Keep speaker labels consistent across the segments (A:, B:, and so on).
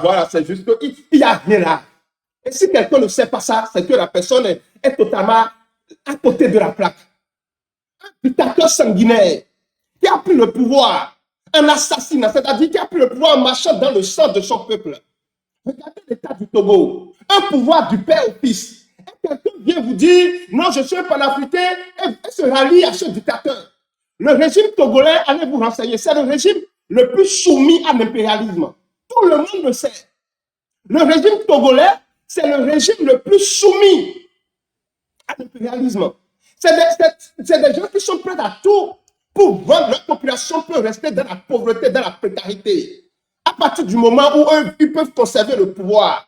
A: savoir, là, c'est juste qu'il n'y a rien là. Et si quelqu'un ne sait pas ça, c'est que la personne est totalement à côté de la plaque. Un dictateur sanguinaire qui a pris le pouvoir, un assassinat, c'est-à-dire qui a pris le pouvoir en marchant dans le sang de son peuple. Regardez l'état du Togo, un pouvoir du père au fils. Et quelqu'un vient vous dire, non, je suis un panafricain, et se rallie à ce dictateur. Le régime togolais, allez vous renseigner, c'est le régime le plus soumis à l'impérialisme. Tout le monde le sait. Le régime togolais, c'est le régime le plus soumis à l'impérialisme. C'est des gens qui sont prêts à tout pour voir leur population peut rester dans la pauvreté, dans la précarité. À partir du moment où eux, ils peuvent conserver le pouvoir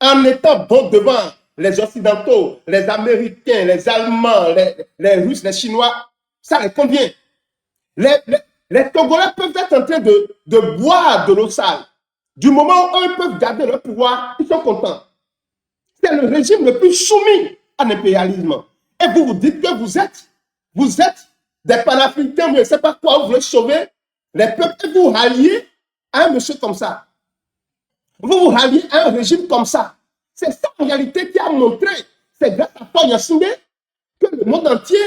A: en étant bons devant les Occidentaux, les Américains, les Allemands, les Russes, les Chinois, ça les convient. Les Togolais peuvent être en train de boire de l'eau sale. Du moment où eux peuvent garder leur pouvoir, ils sont contents. C'est le régime le plus soumis à l'impérialisme. Et vous vous dites que vous êtes des panafricains, mais je ne sais pas quoi, vous voulez sauver les peuples et vous ralliez à un monsieur comme ça. Vous vous ralliez à un régime comme ça. C'est ça en réalité qui a montré, c'est grâce à Paul Yassine que le monde entier,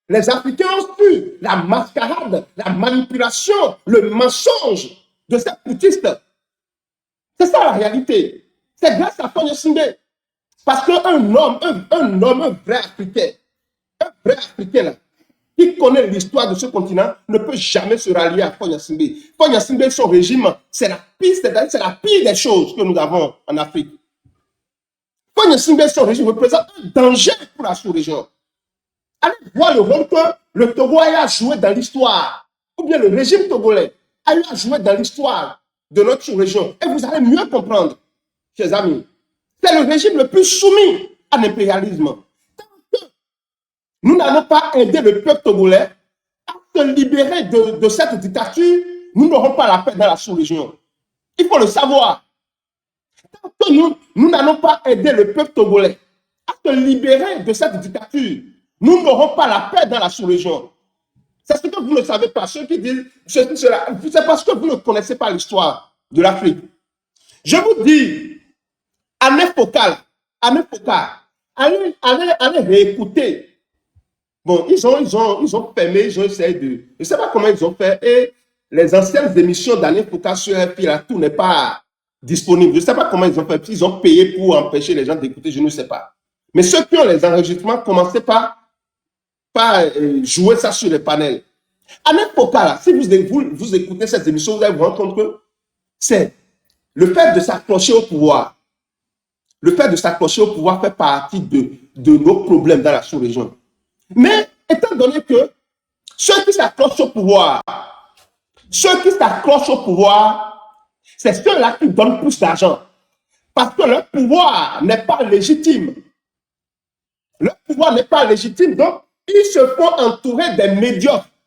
A: les Africains ont su la mascarade, la manipulation, le mensonge de ces poutistes. C'est ça la réalité. C'est grâce à Paul Yassine. Parce qu'un homme, un vrai Africain là, qui connaît l'histoire de ce continent, ne peut jamais se rallier à Paul Yassine. Paul Yassine, son régime, c'est la pire des choses que nous avons en Afrique. Paul Yassine, son régime représente un danger pour la sous-région. Allez voir le rôle que le Togo a joué dans l'histoire, ou bien le régime togolais a eu à jouer dans l'histoire de notre sous-région. Et vous allez mieux comprendre, chers amis. C'est le régime le plus soumis à l'impérialisme. Tant que nous n'allons pas aider le peuple togolais à se libérer de cette dictature, nous n'aurons pas la paix dans la sous-région. Il faut le savoir. Tant que nous n'allons pas aider le peuple togolais à se libérer de cette dictature, nous n'aurons pas la paix dans la sous-région. C'est ce que vous ne savez pas. Ceux qui disent ceci, cela, c'est parce que vous ne connaissez pas l'histoire de l'Afrique. Je vous dis, année focale, allez réécouter. Bon, ils ont fermé, ils ont essayé de... Je ne sais pas comment ils ont fait. Et les anciennes émissions d'année focale sur RFI, là, tout n'est pas disponible. Je ne sais pas comment ils ont fait. Ils ont payé pour empêcher les gens d'écouter, je ne sais pas. Mais ceux qui ont les enregistrements, commencez par jouer ça sur les panels. Année focale, si vous écoutez cette émission, vous allez vous rendre compte que c'est le fait de s'accrocher au pouvoir. Le fait de s'accrocher au pouvoir fait partie de nos problèmes dans la sous-région. Mais étant donné que ceux qui s'accrochent au pouvoir, c'est ceux-là qui donnent plus d'argent. Parce que leur pouvoir n'est pas légitime. Leur pouvoir n'est pas légitime, donc ils se font entourer des médiocres.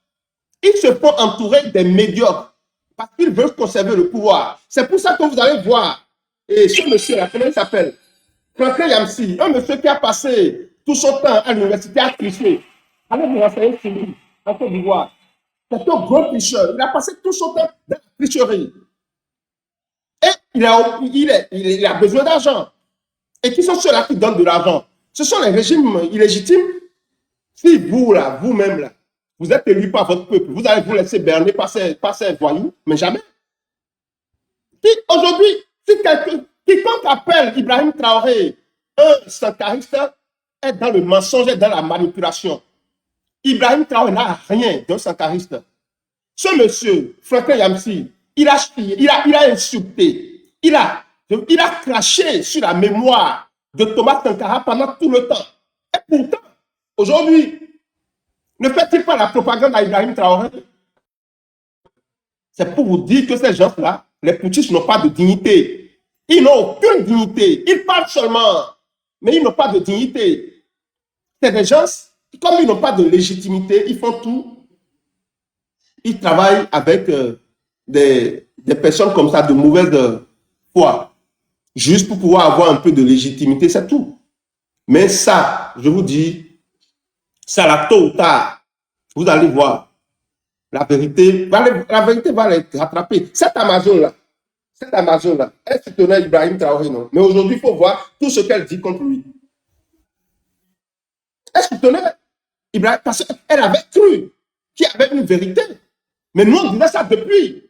A: Parce qu'ils veulent conserver le pouvoir. C'est pour ça que vous allez voir, et ce monsieur-là, comment il s'appelle? Franklin Yamsi, un monsieur qui a passé tout son temps à l'université à tricher. Allez vous renseigner sur lui, en Côte d'Ivoire. C'est un gros tricheur. Il a passé tout son temps dans la tricherie. Et il a besoin d'argent. Et qui sont ceux-là qui donnent de l'argent? Ce sont les régimes illégitimes. Si vous, là, vous-même, là, vous êtes élu par votre peuple, vous allez vous laisser berner par ces voyous, mais jamais. Aujourd'hui, si quiconque appelle Ibrahim Traoré un sankariste est dans le mensonge et dans la manipulation. Ibrahim Traoré n'a rien d'un sankariste. Ce monsieur, Franklin Yamsi, il a insulté, il a craché sur la mémoire de Thomas Sankara pendant tout le temps. Et pourtant, aujourd'hui, ne fait-il pas la propagande à Ibrahim Traoré? C'est pour vous dire que ces gens-là, les poutistes n'ont pas de dignité. Ils n'ont aucune dignité. Ils parlent seulement, mais ils n'ont pas de dignité. C'est des gens, comme ils n'ont pas de légitimité, ils font tout. Ils travaillent avec des personnes comme ça, de mauvaise foi, juste pour pouvoir avoir un peu de légitimité, c'est tout. Mais ça, je vous dis, ça là, tôt ou tard, vous allez voir. La vérité va les rattraper. Cet Amazon-là, cette Amazon-là, elle soutenait Ibrahim Traoré, non? Mais aujourd'hui, il faut voir tout ce qu'elle dit contre lui. Elle soutenait Ibrahim parce qu'elle avait cru qu'il y avait une vérité. Mais nous, on disait ça depuis.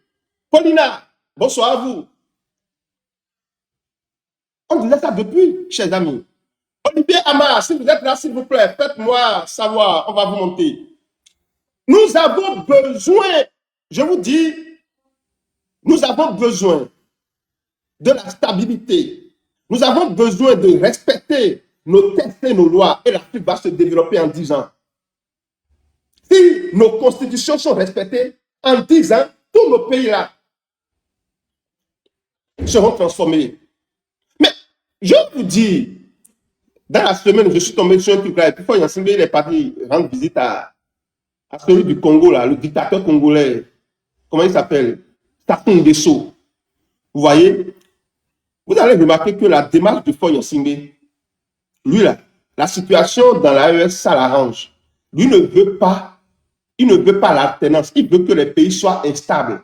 A: Paulina, bonsoir à vous. On disait ça depuis, chers amis. Olivier Amar, si vous êtes là, s'il vous plaît, faites-moi savoir, on va vous monter. Nous avons besoin, je vous dis, nous avons besoin de la stabilité. Nous avons besoin de respecter nos textes et nos lois. Et l'Afrique va se développer en 10 ans. Si nos constitutions sont respectées, en 10 ans, tous nos pays-là seront transformés. Mais je vous dis, dans la semaine, je suis tombé sur un truc là, et puis il est parti rendre visite à celui du Congo, là, le dictateur congolais. Comment il s'appelle? Sassou Nguesso. Vous voyez? Vous allez remarquer que la démarche de Faure Gnassingbé, lui là, la situation dans l'AES, ça l'arrange. Lui ne veut pas, il ne veut pas l'alternance, il veut que les pays soient instables.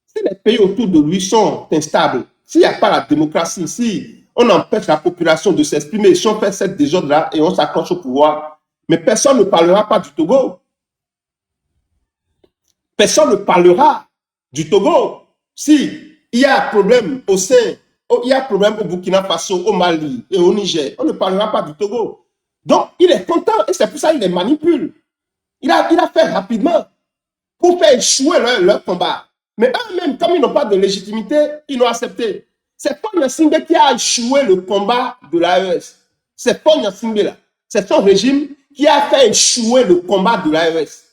A: Si les pays autour de lui sont instables, s'il n'y a pas la démocratie, si on empêche la population de s'exprimer, si on fait cette désordre-là et on s'accroche au pouvoir, mais personne ne parlera pas du Togo. Personne ne parlera du Togo. Si il y a un problème au sein, il y a un problème au Burkina Faso, au Mali et au Niger, on ne parlera pas du Togo. Donc, il est content et c'est pour ça qu'il les manipule. Il a fait rapidement pour faire échouer leur combat. Mais eux-mêmes, comme ils n'ont pas de légitimité, ils l'ont accepté. C'est Faure Gnassingbé qui a échoué le combat de l'AES. C'est Faure Gnassingbé là. C'est son régime qui a fait échouer le combat de l'AES.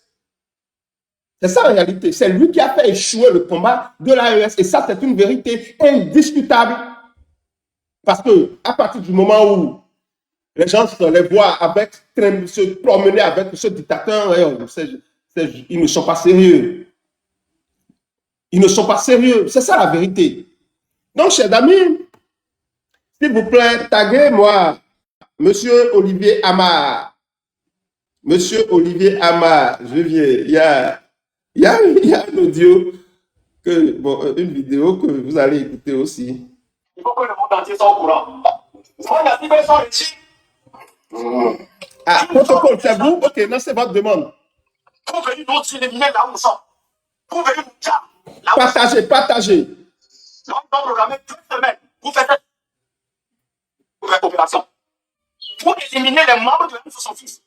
A: C'est ça en réalité. C'est lui qui a fait échouer le combat de l'AES. Et ça, c'est une vérité indiscutable. Parce que à partir du moment où les gens se les voient avec, se promener avec ce dictateur, ils ne sont pas sérieux. Ils ne sont pas sérieux. C'est ça la vérité. Donc, chers amis, s'il vous plaît, taguez-moi Monsieur Olivier Amar. Monsieur Olivier Amar, je viens. Il y a un audio, une vidéo que vous allez écouter aussi. Il faut que le monde entier soit au courant. Ah, protocole, c'est vous? Ok, non, c'est votre demande. Pouvez-vous nous éliminer là où nous sommes? Pouvez-vous nous dire là où partagez, partagez. Nous avons programmé 2 semaines pour faire cette opération. Pour éliminer les membres de la son fils.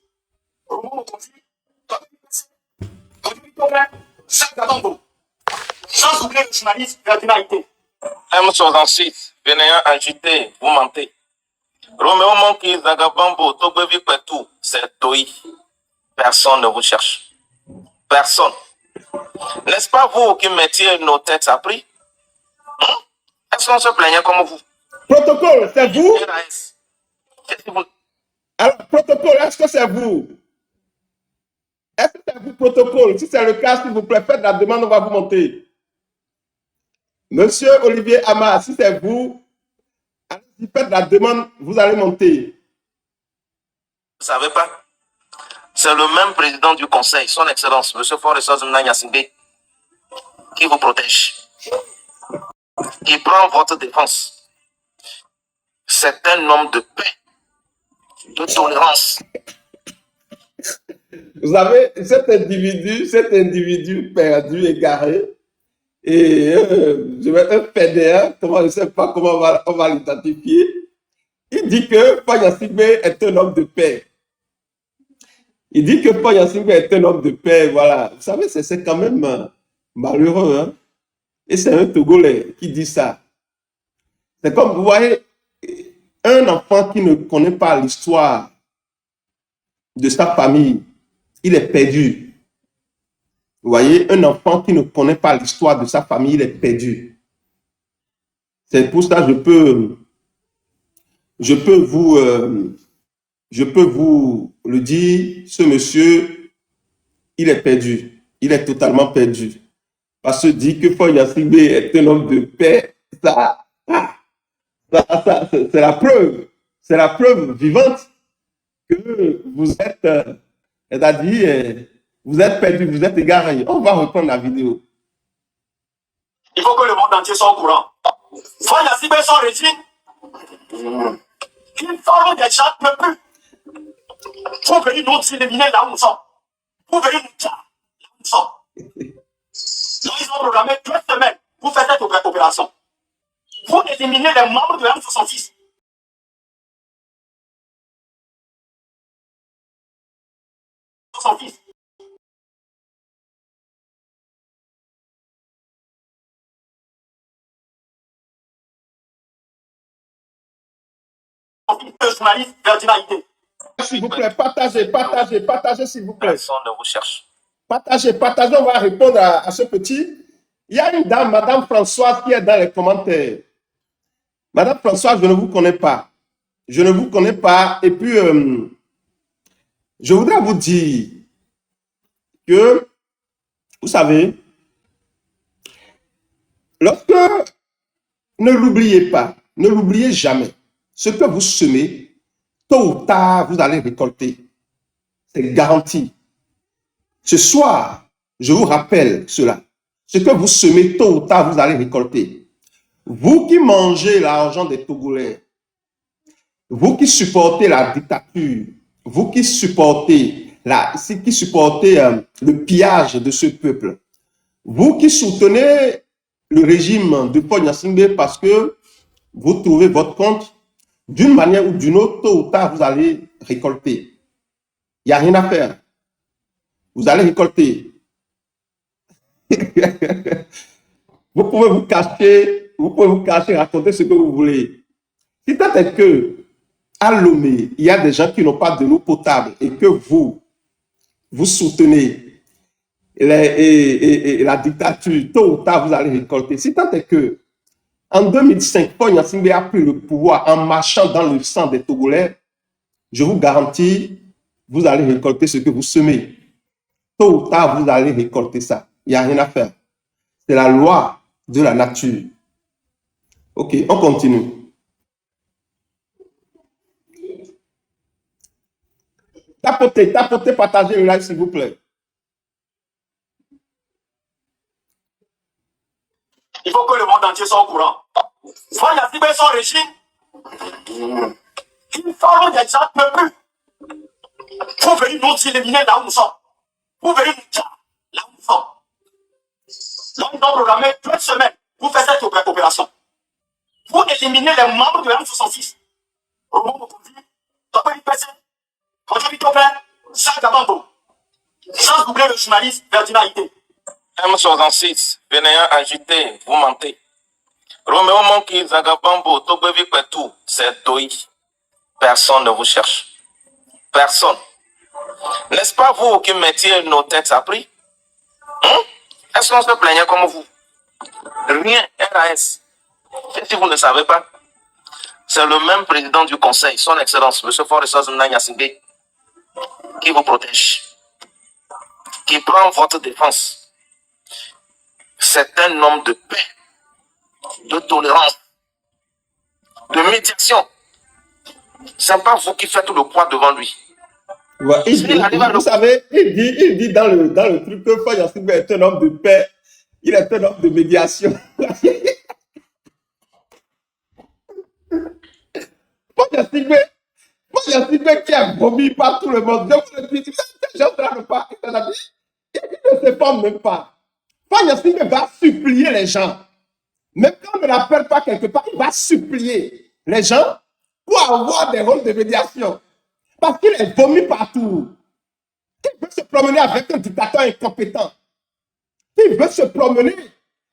A: Sans oublier le journaliste Ferdinand.
B: M66, Vénéant agité, vous mentez. Roméo Monkey, Zagabambo, Togbevi Petou, c'est Toi. Personne ne vous cherche. Personne. N'est-ce pas vous qui mettiez nos têtes à prix? Est-ce qu'on se plaignait comme vous?
A: Protocole, c'est vous? Alors, protocole, est-ce que c'est vous? Est-ce que c'est vous, protocole? Si c'est le cas, s'il vous plaît, faites la demande, on va vous monter. Monsieur Olivier Amar, si c'est vous, si faites la demande, vous allez monter.
B: Vous ne savez pas? C'est le même président du conseil, son excellence, M. Faure Gnassingbé, qui vous protège. Qui prend votre défense. C'est un homme de paix, de tolérance.
A: Vous savez, cet individu perdu, égaré, et un fédérateur, je ne sais pas comment on va l'identifier, il dit que Faure Gnassingbé est un homme de paix. Il dit que Faure Gnassingbé est un homme de paix, voilà. Vous savez, c'est quand même malheureux, hein. Et c'est un Togolais qui dit ça. C'est comme, vous voyez, un enfant qui ne connaît pas l'histoire de sa famille, il est perdu. Vous voyez, un enfant qui ne connaît pas l'histoire de sa famille, il est perdu. C'est pour ça que je peux vous le dire, ce monsieur, il est perdu. Il est totalement perdu. Parce que dire que Faure Gnassingbé est un homme de paix, c'est la preuve. C'est la preuve vivante que vous êtes, c'est-à-dire, vous êtes perdu, vous êtes égaré. On va reprendre la vidéo.
B: Il faut que le monde entier soit au courant. Voilà, si son régime, il faut des gens ne plus. Pour venir nous éliminer là où nous sommes. Pour venir nous tuer là où nous sommes. Donc, ils ont programmé 2 semaines pour faire cette opération. Pour éliminer les membres de M66. Le journaliste Ferdinand Ité.
A: S'il vous plaît, partagez, s'il vous plaît.
B: Personne ne vous cherche.
A: Partagez, on va répondre à ce petit. Il y a une dame, Madame Françoise, qui est dans les commentaires. Madame Françoise, je ne vous connais pas. Je ne vous connais pas. Et puis, je voudrais vous dire que, vous savez, lorsque, ne l'oubliez pas, ne l'oubliez jamais, ce que vous semez, tôt ou tard, vous allez récolter. C'est garanti. Ce soir, je vous rappelle cela. Ce que vous semez, tôt ou tard, vous allez récolter. Vous qui mangez l'argent des Togolais, vous qui supportez la dictature, vous qui supportez, le pillage de ce peuple, vous qui soutenez le régime de Paul Gnassingbé parce que vous trouvez votre compte, d'une manière ou d'une autre, tôt ou tard, vous allez récolter. Il n'y a rien à faire. Vous allez récolter. Vous pouvez vous cacher, raconter ce que vous voulez. Si tant est que, à Lomé, il y a des gens qui n'ont pas de l'eau potable et que vous soutenez la dictature, tôt ou tard, vous allez récolter. Si tant est que, en 2005, Paul Gnassingbé a pris le pouvoir en marchant dans le sang des Togolais, je vous garantis, vous allez récolter ce que vous semez. Tôt ou tard, vous allez récolter ça. Il n'y a rien à faire. C'est la loi de la nature. Ok, on continue. Tapotez, partagez le live, s'il vous plaît.
B: Il faut que le monde entier soit au courant. Soit il y a ciblé son régime, il faut des gens ne plus. Pour venir nous éliminer là où nous sommes. Pour venir nous tuer là où nous sommes. Donc, ils ont programmé 2 semaines pour faire cette opération. Pour éliminer les membres de M66. Romain Mokondi, Topé Pessé, Kodjobi Topé, Jacques Abambo. Sans oublier le journaliste Ferdinand Ité. M66, Vénéant agité, vous mentez. Roméo Monki, Zagabambo, Togbevi Petou, c'est Toi. Personne ne vous cherche. Personne. N'est-ce pas vous qui mettiez nos têtes à prix? Est-ce qu'on se plaignait comme vous? Rien, RAS. Et si vous ne savez pas, c'est le même président du conseil, son excellence, M. Forest Gnassingbé, qui vous protège, qui prend votre défense. C'est un homme de paix, de tolérance, de médiation. C'est pas vous qui faites le poids devant lui.
A: Ouais, vous savez, il dit dans le truc que Paul Gnassingbé est un homme de paix, il est un homme de médiation. Paul Gnassingbé qui a vomi par tout le monde. Je vous le dis, ces gens-là il ne se forme même pas. Paul Gnassingbé va supplier les gens. Même quand on ne l'appelle pas quelque part, il va supplier les gens pour avoir des rôles de médiation. Parce qu'il est vomi partout. Il veut se promener avec un dictateur incompétent. Il veut se promener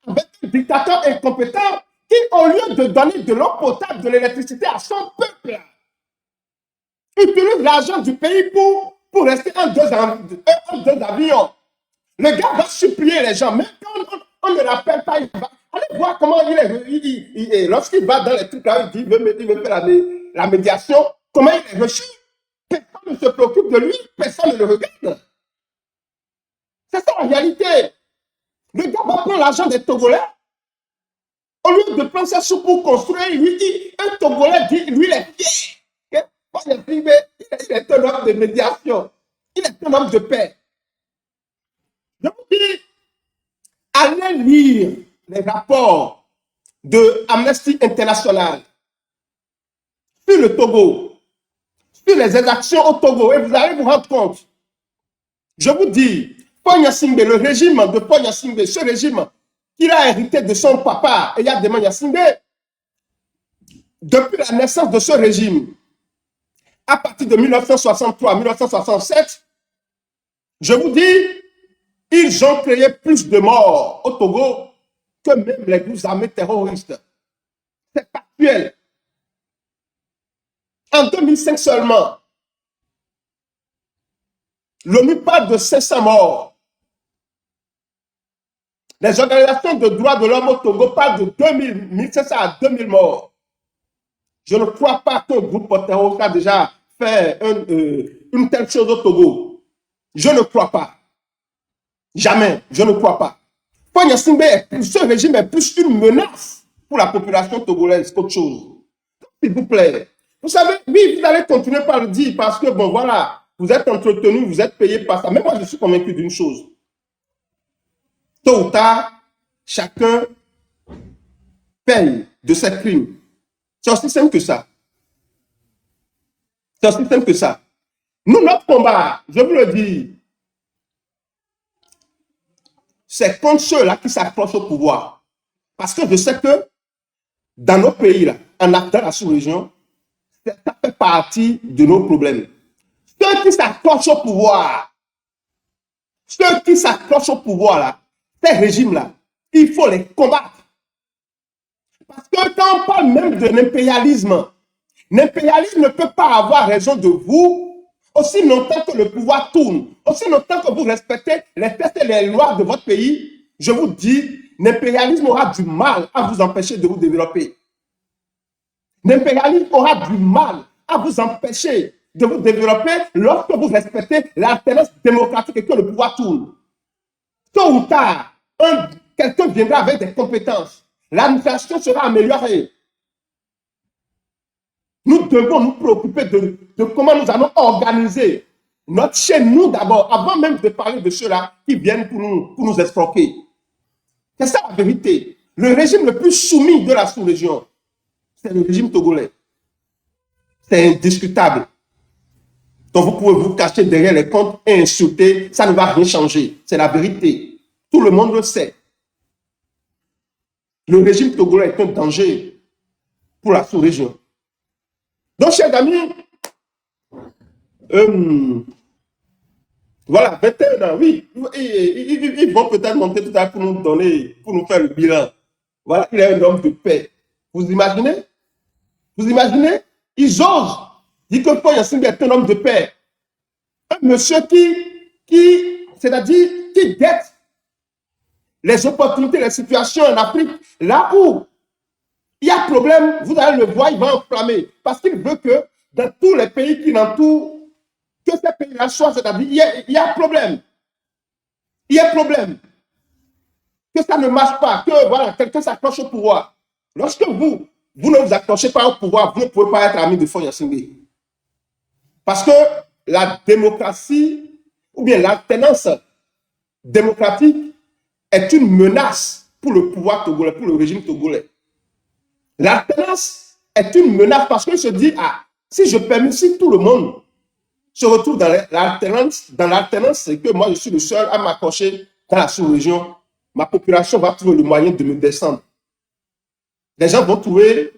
A: avec un dictateur incompétent qui, au lieu de donner de l'eau potable, de l'électricité à son peuple, utilise l'argent du pays pour rester en deux avions. Le gars va supplier les gens. Même quand on ne l'appelle pas, il va. Allez voir comment il est. Lorsqu'il va dans les trucs là, il veut faire la médiation. Comment il est reçu? Personne ne se préoccupe de lui, personne ne le regarde. C'est ça la réalité. Le gars va prendre l'argent des Togolais. Au lieu de prendre ça pour construire, un Togolais dit, lui, il est fier. Il est un homme de médiation. Il est un homme de paix. Je vous dis, allez lire les rapports de Amnesty International sur le Togo, sur les exactions au Togo, et vous allez vous rendre compte. Je vous dis, Paul Gnassingbé, le régime de Paul Gnassingbé, ce régime qu'il a hérité de son papa, Eyadema Gnassingbé, depuis la naissance de ce régime, à partir de 1963-1967, je vous dis, ils ont créé plus de morts au Togo que même les 12 armées terroristes. C'est factuel. En 2005 seulement, l'ONU parle de 500 morts. Les organisations de droits de l'homme au Togo parlent de 1500 à 2000 morts. Je ne crois pas qu'un groupe terroriste a déjà fait une telle chose au Togo. Je ne crois pas. Jamais, je ne crois pas. Paul Gnassingbé, ce régime est plus une menace pour la population togolaise qu'autre chose. S'il vous plaît. Vous savez, oui, vous allez continuer par le dire parce que, bon, voilà, vous êtes entretenu, vous êtes payé par ça. Mais moi, je suis convaincu d'une chose. Tôt ou tard, chacun paye de ses crimes. C'est aussi simple que ça. C'est aussi simple que ça. Nous, notre combat, je vous le dis, c'est contre ceux-là qui s'accrochent au pouvoir. Parce que je sais que dans nos pays, là, dans la sous-région, ça fait partie de nos problèmes. Ceux qui s'accrochent au pouvoir, ces régimes-là, il faut les combattre. Parce que quand on parle même de l'impérialisme, l'impérialisme ne peut pas avoir raison de vous aussi longtemps que le pouvoir tourne, aussi longtemps que vous respectez les textes et les lois de votre pays. Je vous dis, l'impérialisme aura du mal à vous empêcher de vous développer. L'impérialisme aura du mal à vous empêcher de vous développer lorsque vous respectez l'alternance démocratique et que le pouvoir tourne. Tôt ou tard, quelqu'un viendra avec des compétences. L'administration sera améliorée. Nous devons nous préoccuper de comment nous allons organiser notre chez nous d'abord, avant même de parler de ceux-là qui viennent pour nous escroquer. C'est ça la vérité. Le régime le plus soumis de la sous-région, c'est le régime togolais. C'est indiscutable. Donc vous pouvez vous cacher derrière les comptes et insulter, ça ne va rien changer. C'est la vérité. Tout le monde le sait. Le régime togolais est un danger pour la sous-région. Donc, chers amis, voilà, 21 ans, oui, ils vont peut-être monter tout à l'heure pour nous donner, pour nous faire le bilan. Voilà, il est un homme de paix. Vous imaginez? Vous imaginez? Ils osent dire que Paul Gnassingbé est un homme de paix. Un monsieur c'est-à-dire, qui guette les opportunités, les situations en Afrique, là où il y a problème, vous allez le voir, il va enflammer. Parce qu'il veut que dans tous les pays qui l'entourent, que ces pays-là soient, c'est-à-dire, il y a problème. Il y a problème. Que ça ne marche pas, que voilà, quelqu'un s'accroche au pouvoir. Lorsque vous ne vous accrochez pas au pouvoir, vous ne pouvez pas être ami de Paul Gnassingbé. Parce que la démocratie, ou bien l'alternance démocratique, est une menace pour le pouvoir togolais, pour le régime togolais. L'alternance est une menace parce qu'il se dit, ah, si je permets, si tout le monde se retrouve dans l'alternance, c'est que moi, je suis le seul à m'accrocher dans la sous-région, ma population va trouver le moyen de me descendre. Les gens vont trouver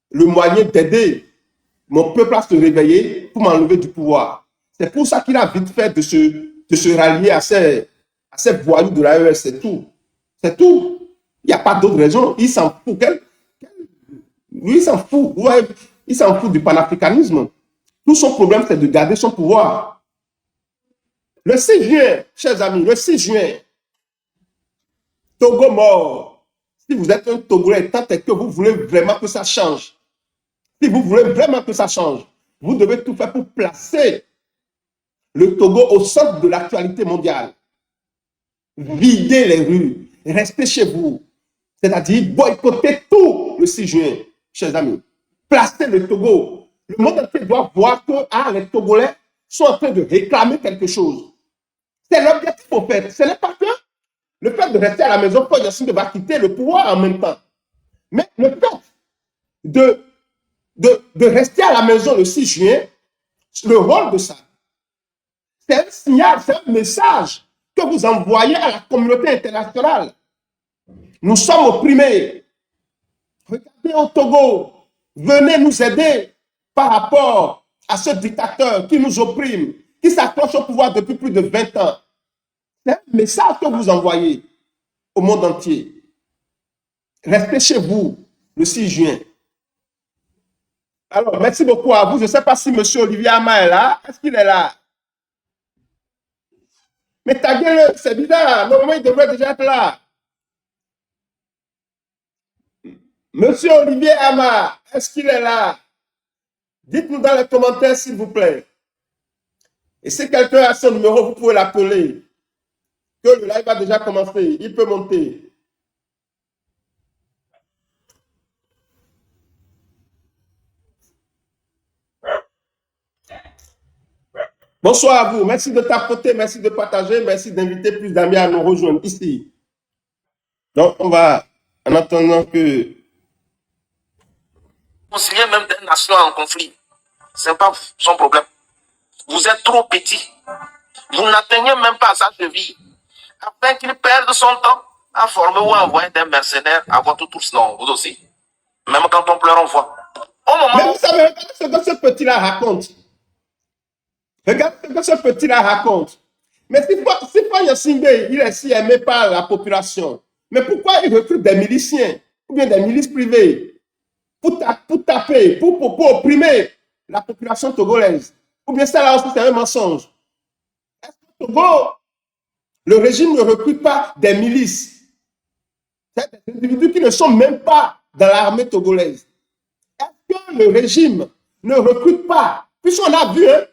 A: le moyen d'aider mon peuple à se réveiller pour m'enlever du pouvoir. C'est pour ça qu'il a vite fait de se rallier à ces voyous de l'AES, c'est tout. C'est tout. Il n'y a pas d'autre raison. Il s'en fout. Lui, il s'en fout. Ouais, il s'en fout du panafricanisme. Tout son problème, c'est de garder son pouvoir. Le 6 juin, chers amis, le 6 juin, Togo mort. Si vous êtes un Togolais, tant est que vous voulez vraiment que ça change, si vous voulez vraiment que ça change, vous devez tout faire pour placer le Togo au centre de l'actualité mondiale. Videz les rues, restez chez vous. C'est-à-dire boycotter tout le 6 juin, chers amis. Placez le Togo. Le monde entier doit voir que les Togolais sont en train de réclamer quelque chose. C'est l'objectif au fait. Ce n'est pas que le fait de rester à la maison, Paul Gnassingbé va quitter le pouvoir en même temps. Mais le fait de rester à la maison le 6 juin, le rôle de ça, c'est un signal, c'est un message que vous envoyez à la communauté internationale. Nous sommes opprimés. Regardez au Togo, venez nous aider par rapport à ce dictateur qui nous opprime, qui s'accroche au pouvoir depuis plus de 20 ans. C'est un message que vous envoyez au monde entier. Restez chez vous le 6 juin. Alors, merci beaucoup à vous. Je ne sais pas si M. Olivier Ama est là. Est-ce qu'il est là? Mais taguez-le, c'est bizarre. Normalement, il devrait déjà être là. Monsieur Olivier Ama, est-ce qu'il est là? Dites-nous dans les commentaires, s'il vous plaît. Et si quelqu'un a son numéro, vous pouvez l'appeler. Que le live a déjà commencé. Il peut monter. Bonsoir à vous. Merci de tapoter, merci de partager, merci d'inviter plus d'amis à nous rejoindre ici. Donc, on va, en attendant que...
B: Concilier même des nations en conflit, ce n'est pas son problème. Vous êtes trop petit. Vous n'atteignez même pas sa cheville. Afin qu'il perde son temps à former ou à envoyer des mercenaires à votre tous. Non, vous aussi. Même quand on pleure, on voit. Au moment
A: Mais vous savez, regardez ce que ce petit-là raconte. Regardez ce que ce petit-là raconte. Mais si Fagna Simbe, il est si aimé par la population, mais pourquoi il recrute des miliciens ou bien des milices privées pour taper, pour opprimer la population togolaise? Ou bien ça là aussi, c'est un mensonge. Est-ce que Togo, le régime ne recrute pas des milices? C'est des individus qui ne sont même pas dans l'armée togolaise. Est-ce que le régime ne recrute pas? Puisqu'on a vu, hein,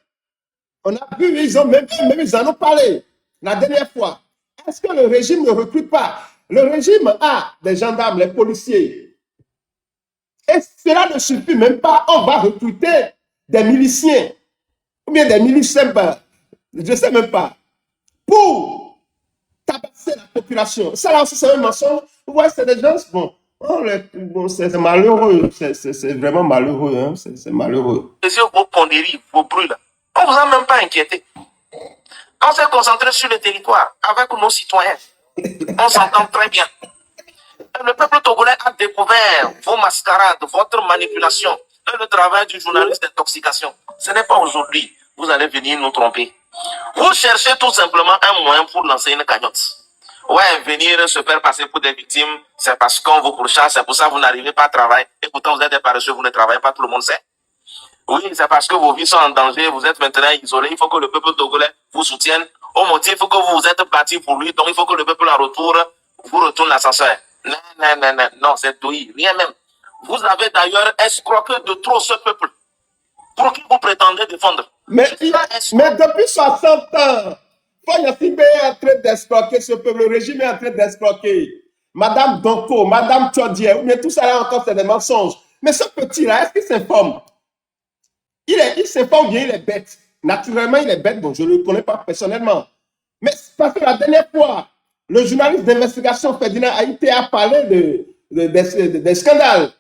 A: on a vu, ils en ont parlé la dernière fois. Est-ce que le régime ne recrute pas? Le régime a des gendarmes, les policiers. Et cela ne suffit même pas. On va recruter des miliciens ou bien des milices simples. Je ne sais même pas. Pour tabasser la population. Ça là aussi, c'est un mensonge. Vous voyez, c'est des gens, bon, c'est malheureux. C'est vraiment malheureux. Hein? C'est malheureux.
B: vos ponderies, vos bruits là, on ne vous a même pas inquiété. On s'est concentré sur le territoire avec nos citoyens. On s'entend très bien. Le peuple togolais a découvert vos mascarades, votre manipulation et le travail du journaliste d'intoxication. Ce n'est pas aujourd'hui. Vous allez venir nous tromper. Vous cherchez tout simplement un moyen pour lancer une cagnotte. Ouais, venir se faire passer pour des victimes, c'est parce qu'on vous pourchasse, c'est pour ça que vous n'arrivez pas à travailler. Et pourtant, vous êtes des paresseux, vous ne travaillez pas, tout le monde sait. Oui, c'est parce que vos vies sont en danger, vous êtes maintenant isolés, il faut que le peuple togolais vous soutienne. Au motif que vous vous êtes battu pour lui, donc il faut que le peuple en retour vous retourne l'ascenseur. Non, c'est tout, rien même. Vous avez d'ailleurs escroqué de trop ce peuple. Pour qui vous prétendez défendre?
A: Mais depuis 60 ans, Fagna Simbe est en train d'escroquer ce peuple, le régime est en train d'escroquer. Madame Donko, Madame Tchodier, mais tout ça là encore, c'est des mensonges. Mais ce petit-là, est-ce qu'il s'informe? Il s'informe bien, il est bête. Naturellement, il est bête. Bon, je ne le connais pas personnellement. Mais parce que la dernière fois, le journaliste d'investigation Ferdinand Haïté a parlé des scandales.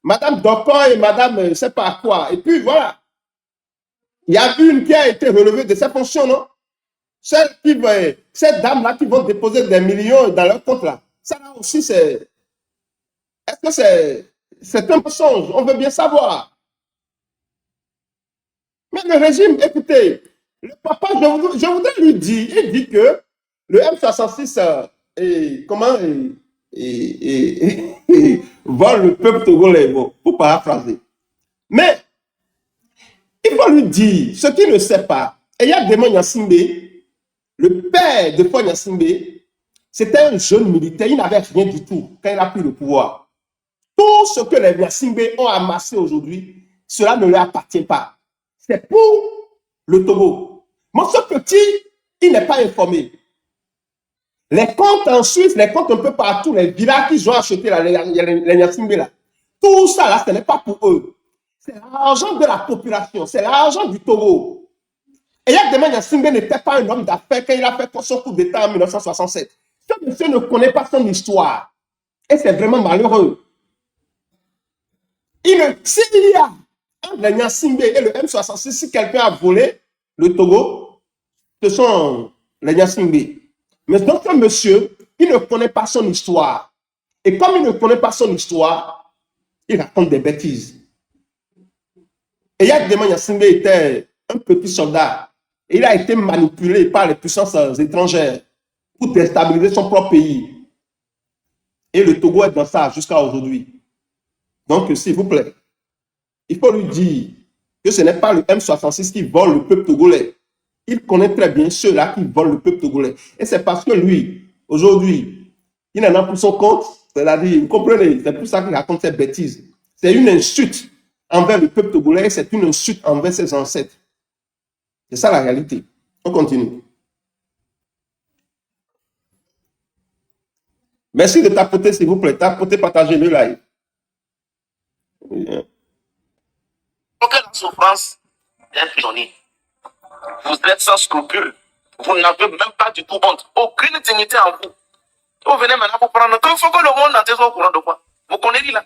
A: Madame Dokon et Madame je ne sais pas quoi. Et puis voilà. Il y a une qui a été relevée de ses fonctions, non? Cette dame-là qui vont déposer des millions dans leur compte là. Ça là aussi, c'est. Est-ce que c'est un mensonge? On veut bien savoir. Mais le régime, écoutez, le papa, je voudrais lui dire, il dit que le M66 vole le peuple togolais, bon, pour paraphraser. Mais il faut lui dire ce qu'il ne sait pas. Et il y a Demon Simbe, le père de Fagna Simbe, c'était un jeune militaire, il n'avait rien du tout quand il a pris le pouvoir. Tout ce que les Nyasimbe ont amassé aujourd'hui, cela ne leur appartient pas. C'est pour le Togo. Mais ce petit, il n'est pas informé. Les comptes en Suisse, les comptes un peu partout, les villas qu'ils ont achetés, les Nyasimbe là, tout ça là, ce n'est pas pour eux. C'est l'argent de la population, c'est l'argent du Togo. Et Yagdema Nyasimbe n'était pas un homme d'affaires quand il a fait son coup d'État en 1967. Ce monsieur ne connaît pas son histoire. Et c'est vraiment malheureux. S'il y a entre le Nyasingbe et le M66, si quelqu'un a volé le Togo, ce sont les Nyasingbe. Mais donc, un monsieur, il ne connaît pas son histoire. Et comme il ne connaît pas son histoire, il raconte des bêtises. Et il y a des Nyasingbe était un petit soldat. Et il a été manipulé par les puissances étrangères pour déstabiliser son propre pays. Et le Togo est dans ça jusqu'à aujourd'hui. Donc, s'il vous plaît, il faut lui dire que ce n'est pas le M66 qui vole le peuple togolais. Il connaît très bien ceux-là qui volent le peuple togolais. Et c'est parce que lui, aujourd'hui, il n'en a plus son compte. C'est-à-dire, vous comprenez, c'est pour ça qu'il raconte ces bêtises. C'est une insulte envers le peuple togolais et c'est une insulte envers ses ancêtres. C'est ça la réalité. On continue. Merci de tapoter, s'il vous plaît. Tapotez, partagez le live.
B: Donc, la souffrance d'un prisonnier. Vous êtes sans scrupule. Vous n'avez même pas du tout honte. Aucune dignité en vous. Vous venez maintenant pour prendre. Il faut que le monde entier soit au courant de quoi. Vous connaissez là.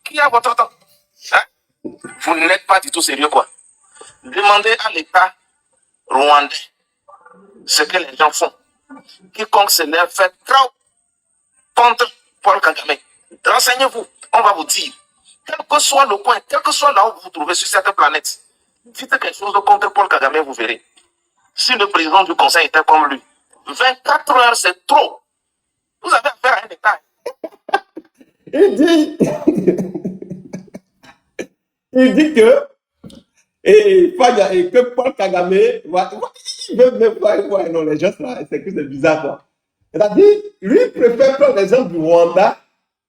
B: Qui a votre temps? Hein? Vous n'êtes pas du tout sérieux, quoi. Demandez à l'État rwandais ce que les gens font. Quiconque se lève fait trop contre Paul Kagame. Renseignez-vous. On va vous dire. Quel que soit le coin, quel que soit là où vous vous trouvez sur cette planète, dites quelque chose contre Paul Kagame, vous verrez. Si le président du conseil était comme lui, 24 heures, c'est trop. Vous avez affaire à un État.
A: Il dit que, que Paul Kagame, il veut même pas voir, non, les gens, c'est que c'est bizarre, quoi. C'est-à-dire, lui, il préfère prendre l'exemple du Rwanda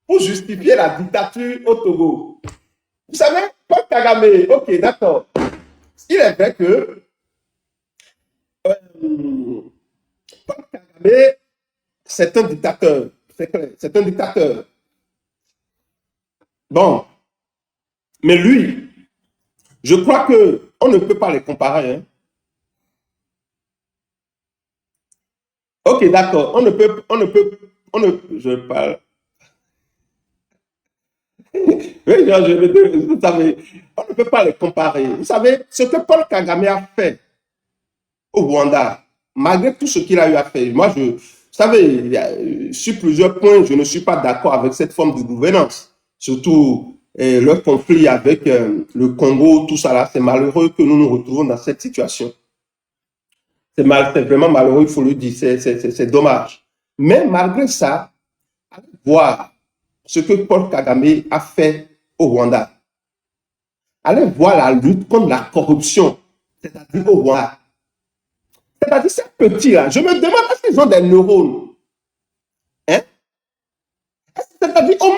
A: pour justifier la dictature au Togo. Vous savez, Paul Kagame, ok, d'accord. Il est vrai que Paul Kagame, c'est un dictateur. C'est clair, c'est un dictateur. Bon, mais lui, je crois que on ne peut pas les comparer. Hein. Ok, d'accord. Je parle. Oui, vous savez, on ne peut pas les comparer. Vous savez, ce que Paul Kagame a fait au Rwanda, malgré tout ce qu'il a eu à faire, moi, vous savez, sur plusieurs points, je ne suis pas d'accord avec cette forme de gouvernance. Surtout le conflit avec le Congo, tout ça là, c'est malheureux que nous nous retrouvons dans cette situation. C'est vraiment malheureux, il faut le dire, c'est dommage. Mais malgré ça, allez voir ce que Paul Kagame a fait au Rwanda. Allez voir la lutte contre la corruption, c'est-à-dire au Rwanda. C'est-à-dire ces petits-là, je me demande est-ce qu'ils ont des neurones. Hein? C'est-à-dire au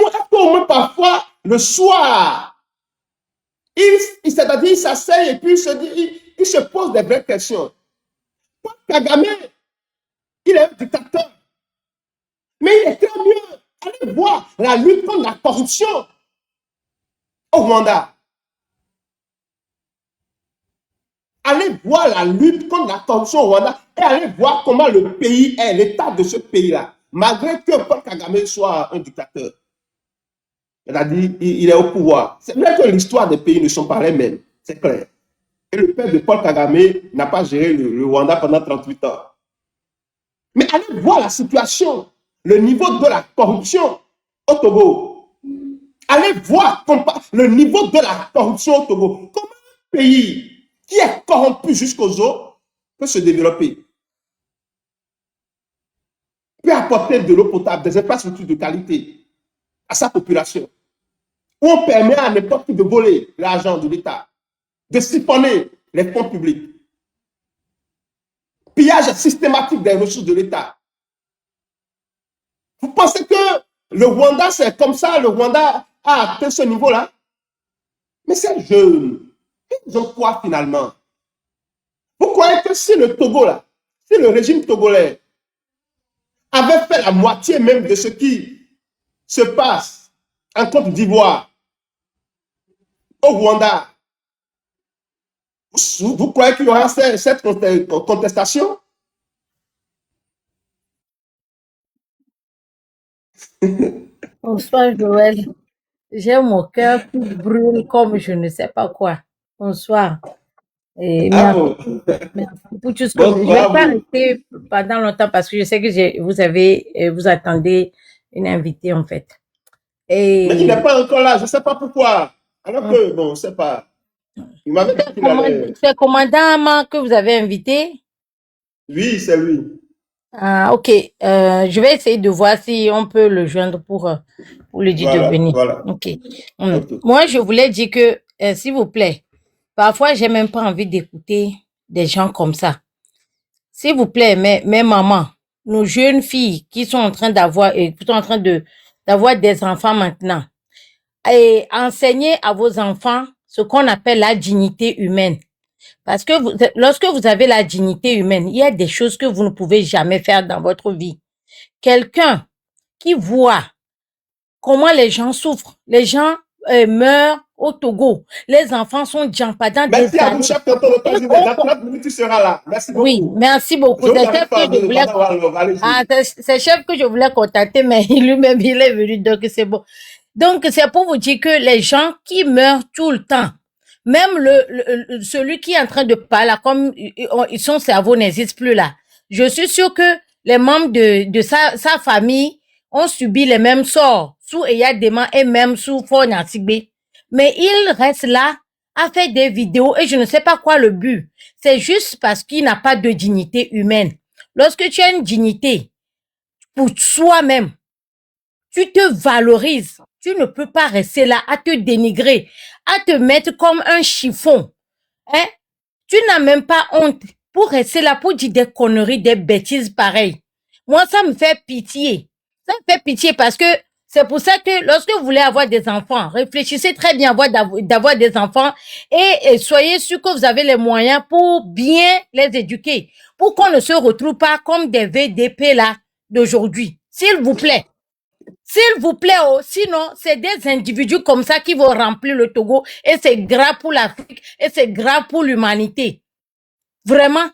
A: moins parfois, le soir, c'est-à-dire il s'asseye et puis il se pose des vraies questions. Paul Kagame, il est un dictateur. Mais il est très mieux. Allez voir la lutte contre la corruption au Rwanda. Allez voir la lutte contre la corruption au Rwanda et allez voir comment le pays est, l'état de ce pays-là. Malgré que Paul Kagame soit un dictateur. C'est-à-dire, il est au pouvoir. C'est vrai que l'histoire des pays ne sont pas les mêmes. C'est clair. Et le père de Paul Kagame n'a pas géré le Rwanda pendant 38 ans. Mais allez voir la situation, le niveau de la corruption au Togo. Allez voir le niveau de la corruption au Togo. Comment un pays qui est corrompu jusqu'aux os peut se développer, peut apporter de l'eau potable, des infrastructures de qualité à sa population, où on permet à n'importe qui de voler l'argent de l'État, de siphonner les fonds publics, pillage systématique des ressources de l'État. Vous pensez que le Rwanda, c'est comme ça, le Rwanda a atteint ce niveau-là? Mais ces jeunes, ils ont quoi finalement? Vous croyez que si le Togo, là, si le régime togolais avait fait la moitié même de ce qui se passe en Côte d'Ivoire, au Rwanda, vous croyez qu'il y aura cette contestation?
C: Bonsoir, Joël. j'ai mon cœur qui brûle comme je ne sais pas quoi. Bonsoir. Et
A: Ah
C: merci,
A: bon?
C: merci pour tout ce que vous... Je ne vais
A: Bonsoir,
C: pas
A: vous.
C: rester pendant longtemps parce que je sais que vous attendez une invitée en fait.
A: Mais il n'est
C: Et
A: pas encore là, je ne sais pas pourquoi. Alors que, bon, je ne sais pas. Il m'avait dit qu'il allait.
C: c'est commandant Ama que vous avez invité?
A: Oui, c'est lui.
C: Ah, ok. Je vais essayer de voir si on peut le joindre pour lui dire de
A: Voilà,
C: venir.
A: voilà.
C: Ok.
A: Ok.
C: Moi, je voulais dire que, s'il vous plaît, parfois, j'ai même pas envie d'écouter des gens comme ça. S'il vous plaît, mes mamans, nos jeunes filles qui sont en train d'avoir des enfants maintenant, et enseignez à vos enfants ce qu'on appelle la dignité humaine. Parce que lorsque vous avez la dignité humaine, il y a des choses que vous ne pouvez jamais faire dans votre vie. Quelqu'un qui voit comment les gens souffrent, les gens meurent au Togo, les enfants sont pendant des
A: Merci à vous,
C: années.
A: chef tonton
C: Et
A: Lopez. Dans 30 minutes, tu seras là. Merci
C: oui,
A: beaucoup.
C: merci beaucoup.
A: Je vous
C: C'est
A: arrive
C: chef que je
A: pardon,
C: voulais,
A: madame Wallov. Allez-y.
C: c'est chef que je voulais contacter, mais lui-même, il est venu, donc c'est bon. Donc, c'est pour vous dire que les gens qui meurent tout le temps, même celui qui est en train de parler, comme son cerveau n'existe plus là. Je suis sûre que les membres de sa famille ont subi les mêmes sorts sous Eyadema et même sous Fornatigbe. Mais il reste là à faire des vidéos et je ne sais pas quoi le but. C'est juste parce qu'il n'a pas de dignité humaine. Lorsque tu as une dignité pour soi-même, tu te valorises. Tu ne peux pas rester là à te dénigrer, à te mettre comme un chiffon. Hein? Tu n'as même pas honte pour rester là pour dire des conneries, des bêtises pareilles. Moi, ça me fait pitié. Ça me fait pitié parce que c'est pour ça que lorsque vous voulez avoir des enfants, réfléchissez très bien d'avoir des enfants et soyez sûr que vous avez les moyens pour bien les éduquer, pour qu'on ne se retrouve pas comme des VDP là d'aujourd'hui. S'il vous plaît. S'il vous plaît, oh, sinon, c'est des individus comme ça qui vont remplir le Togo et c'est grave pour l'Afrique et c'est grave pour l'humanité. Vraiment,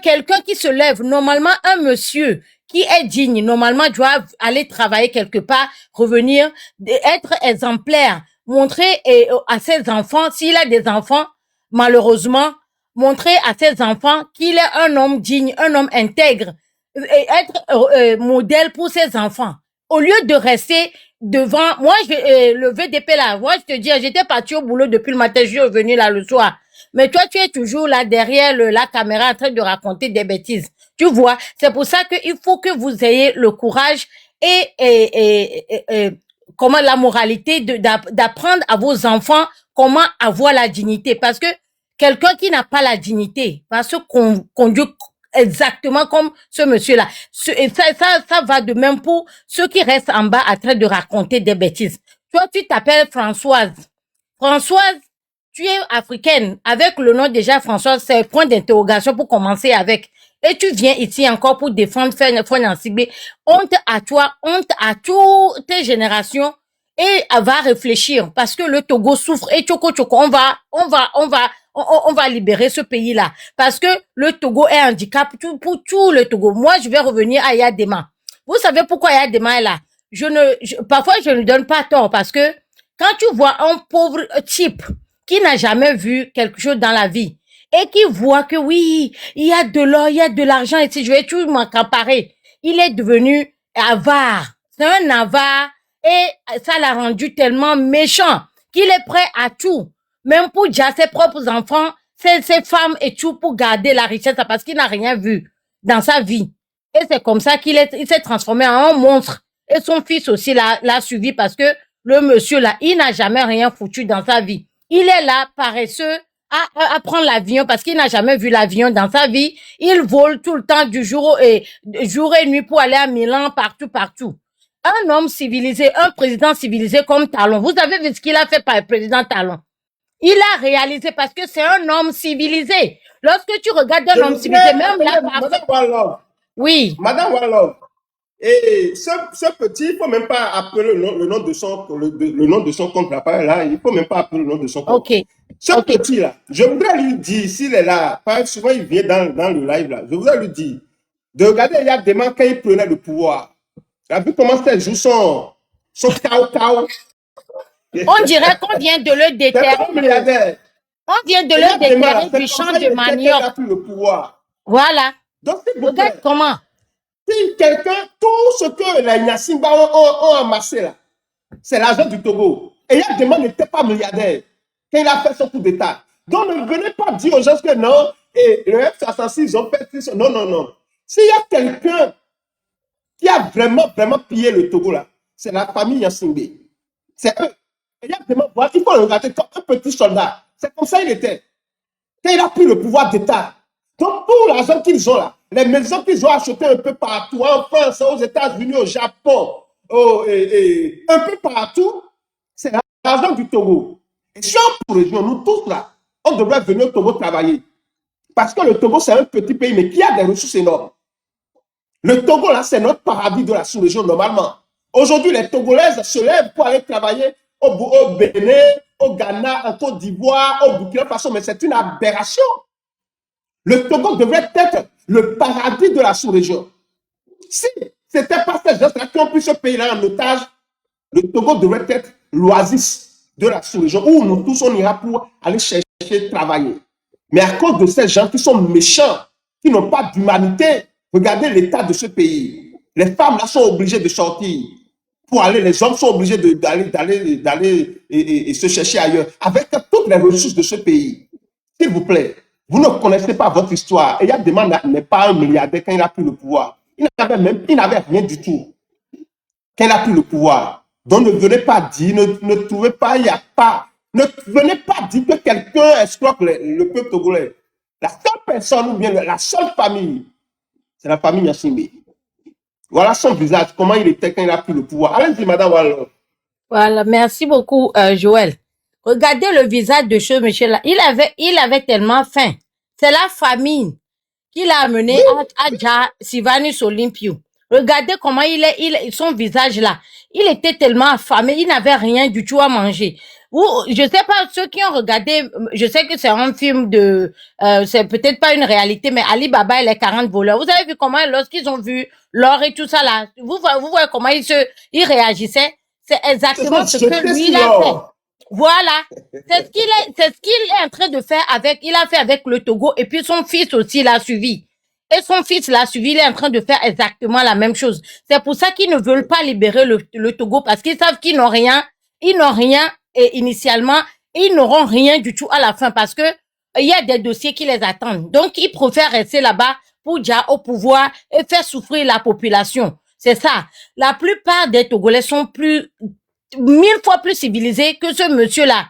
C: quelqu'un qui se lève, normalement, un monsieur qui est digne, normalement, doit aller travailler quelque part, revenir, être exemplaire, montrer à ses enfants, s'il a des enfants, malheureusement, montrer à ses enfants qu'il est un homme digne, un homme intègre, et être modèle pour ses enfants. Au lieu de rester devant, moi, le VDP là, moi, je te dis, j'étais parti au boulot depuis le matin, je suis revenu là le soir. Mais toi, tu es toujours là derrière la caméra en train de raconter des bêtises. Tu vois, c'est pour ça qu'il faut que vous ayez le courage et comment la moralité d'apprendre à vos enfants comment avoir la dignité. Parce que quelqu'un qui n'a pas la dignité va se conduire exactement comme ce monsieur-là. Et ça va de même pour ceux qui restent en bas en train de raconter des bêtises. Toi, tu t'appelles Françoise. Françoise, tu es africaine. Avec le nom déjà Françoise, c'est point d'interrogation pour commencer avec. Et tu viens ici encore pour défendre Fona Sigbe. Honte à toi, honte à toutes tes générations. Et elle va réfléchir parce que le Togo souffre et Tchoko Tchoko, on va libérer ce pays-là. Parce que le Togo est un handicap pour tout le Togo. Moi, je vais revenir à Yadema. Vous savez pourquoi Yadema est là? Parfois, je ne donne pas tort parce que quand tu vois un pauvre type qui n'a jamais vu quelque chose dans la vie et qui voit que oui, il y a de l'or, il y a de l'argent ici, je vais tout m'accaparer. Il est devenu avare. C'est un avare et ça l'a rendu tellement méchant qu'il est prêt à tout, même pour dire ses propres enfants, ses femmes et tout pour garder la richesse parce qu'il n'a rien vu dans sa vie. Et c'est comme ça qu'il s'est transformé en un monstre. Et son fils aussi l'a suivi parce que le monsieur là, il n'a jamais rien foutu dans sa vie. Il est là, paresseux, à prendre l'avion parce qu'il n'a jamais vu l'avion dans sa vie. Il vole tout le temps jour et nuit pour aller à Milan, partout. Un homme civilisé, un président civilisé comme Talon. Vous avez vu ce qu'il a fait par le président Talon? Il a réalisé parce que c'est un homme civilisé. Lorsque tu regardes un homme civilisé, même là,
A: Madame Wallov.
C: oui.
A: Madame Wallov. Et ce petit, il ne faut même pas appeler le nom de son compte là. Il ne faut même pas appeler le nom de son compte.
C: Ok.
A: Ce petit là, je voudrais lui dire, s'il est là, souvent il vient dans le live là, je voudrais lui dire de regarder Yadema quand il prenait le pouvoir. Il a vu comment c'était joue son cao.
C: On dirait qu'on vient de le
A: C'est pas
C: déterrer.
A: un milliardaire.
C: On vient de
A: Et
C: le
A: là, demain, là,
C: déterrer
A: c'est
C: du
A: comme
C: champ
A: ça
C: de
A: qu'il était qu'il
C: manioc.
A: a pris le pouvoir.
C: Voilà.
A: Donc, s'il vous
C: Regarde
A: plaît,
C: comment.
A: si quelqu'un, tout ce que les Nyassimba ont amassé là, c'est l'argent du Togo. Et Yad Dema n'était pas milliardaire quand il a fait son coup d'État. Donc, ne venez pas dire aux gens que non, et le F-66, ils ont fait ça. Non, non, non. S'il y a quelqu'un qui a vraiment, vraiment pillé le Togo là, c'est la famille Yassimbe. C'est eux. Et Yad Dema, voilà, il faut le regarder comme un petit soldat. C'est comme ça qu'il était. Quand il a pris le pouvoir d'État. Donc, tout l'argent qu'ils ont là, les maisons qu'ils ont achetées un peu partout, en France, aux États-Unis, au Japon, un peu partout, c'est l'argent du Togo. Et si on région, nous tous là, on devrait venir au Togo travailler. Parce que le Togo, c'est un petit pays, mais qui a des ressources énormes. Le Togo, là, c'est notre paradis de la sous-région, normalement. Aujourd'hui, les Togolaises se lèvent pour aller travailler au Bénin, au Ghana, en Côte d'Ivoire, au Burkina Faso, mais c'est une aberration. Le Togo devrait être le paradis de la sous-région. Si ce n'était pas ces gens-là qui ont pris ce pays-là en otage, le Togo devrait être l'oasis de la sous-région où nous tous on ira pour aller chercher travailler. Mais à cause de ces gens qui sont méchants, qui n'ont pas d'humanité, regardez l'état de ce pays. Les femmes là sont obligées de sortir pour aller, les hommes sont obligés d'aller et se chercher ailleurs avec toutes les ressources de ce pays. S'il vous plaît, vous ne connaissez pas votre histoire. Et Yad Dema n'est pas un milliardaire quand il a pris le pouvoir. Il n'avait rien du tout quand il a pris le pouvoir. Donc ne venez pas dire, ne trouvez pas, il n'y a pas, ne venez pas dire que quelqu'un exploite le peuple togolais. La seule personne ou bien la seule famille, c'est la famille Yassimbe. Voilà son visage, comment il était quand il a pris le pouvoir. Allez-y, madame Wallo.
C: Voilà, merci beaucoup, Joël. Regardez le visage de ce monsieur-là. Il avait tellement faim. C'est la famine qui l'a amené à Sylvanus Olympio. Regardez comment son visage là. Il était tellement affamé, il n'avait rien du tout à manger. Je sais pas, ceux qui ont regardé, je sais que c'est un film c'est peut-être pas une réalité, mais Ali Baba et les 40 voleurs. Vous avez vu comment, lorsqu'ils ont vu l'or et tout ça là, vous voyez comment ils réagissaient? C'est exactement ce que lui, il a fait. Voilà. C'est ce qu'il est en train de faire il a fait avec le Togo, et puis son fils aussi l'a suivi. Et son fils l'a suivi, il est en train de faire exactement la même chose. C'est pour ça qu'ils ne veulent pas libérer le Togo, parce qu'ils savent qu'ils n'ont rien, et initialement, et ils n'auront rien du tout à la fin, parce que il y a des dossiers qui les attendent. Donc, ils préfèrent rester là-bas pour déjà au pouvoir et faire souffrir la population. C'est ça. La plupart des Togolais sont 1000 fois plus civilisés que ce monsieur-là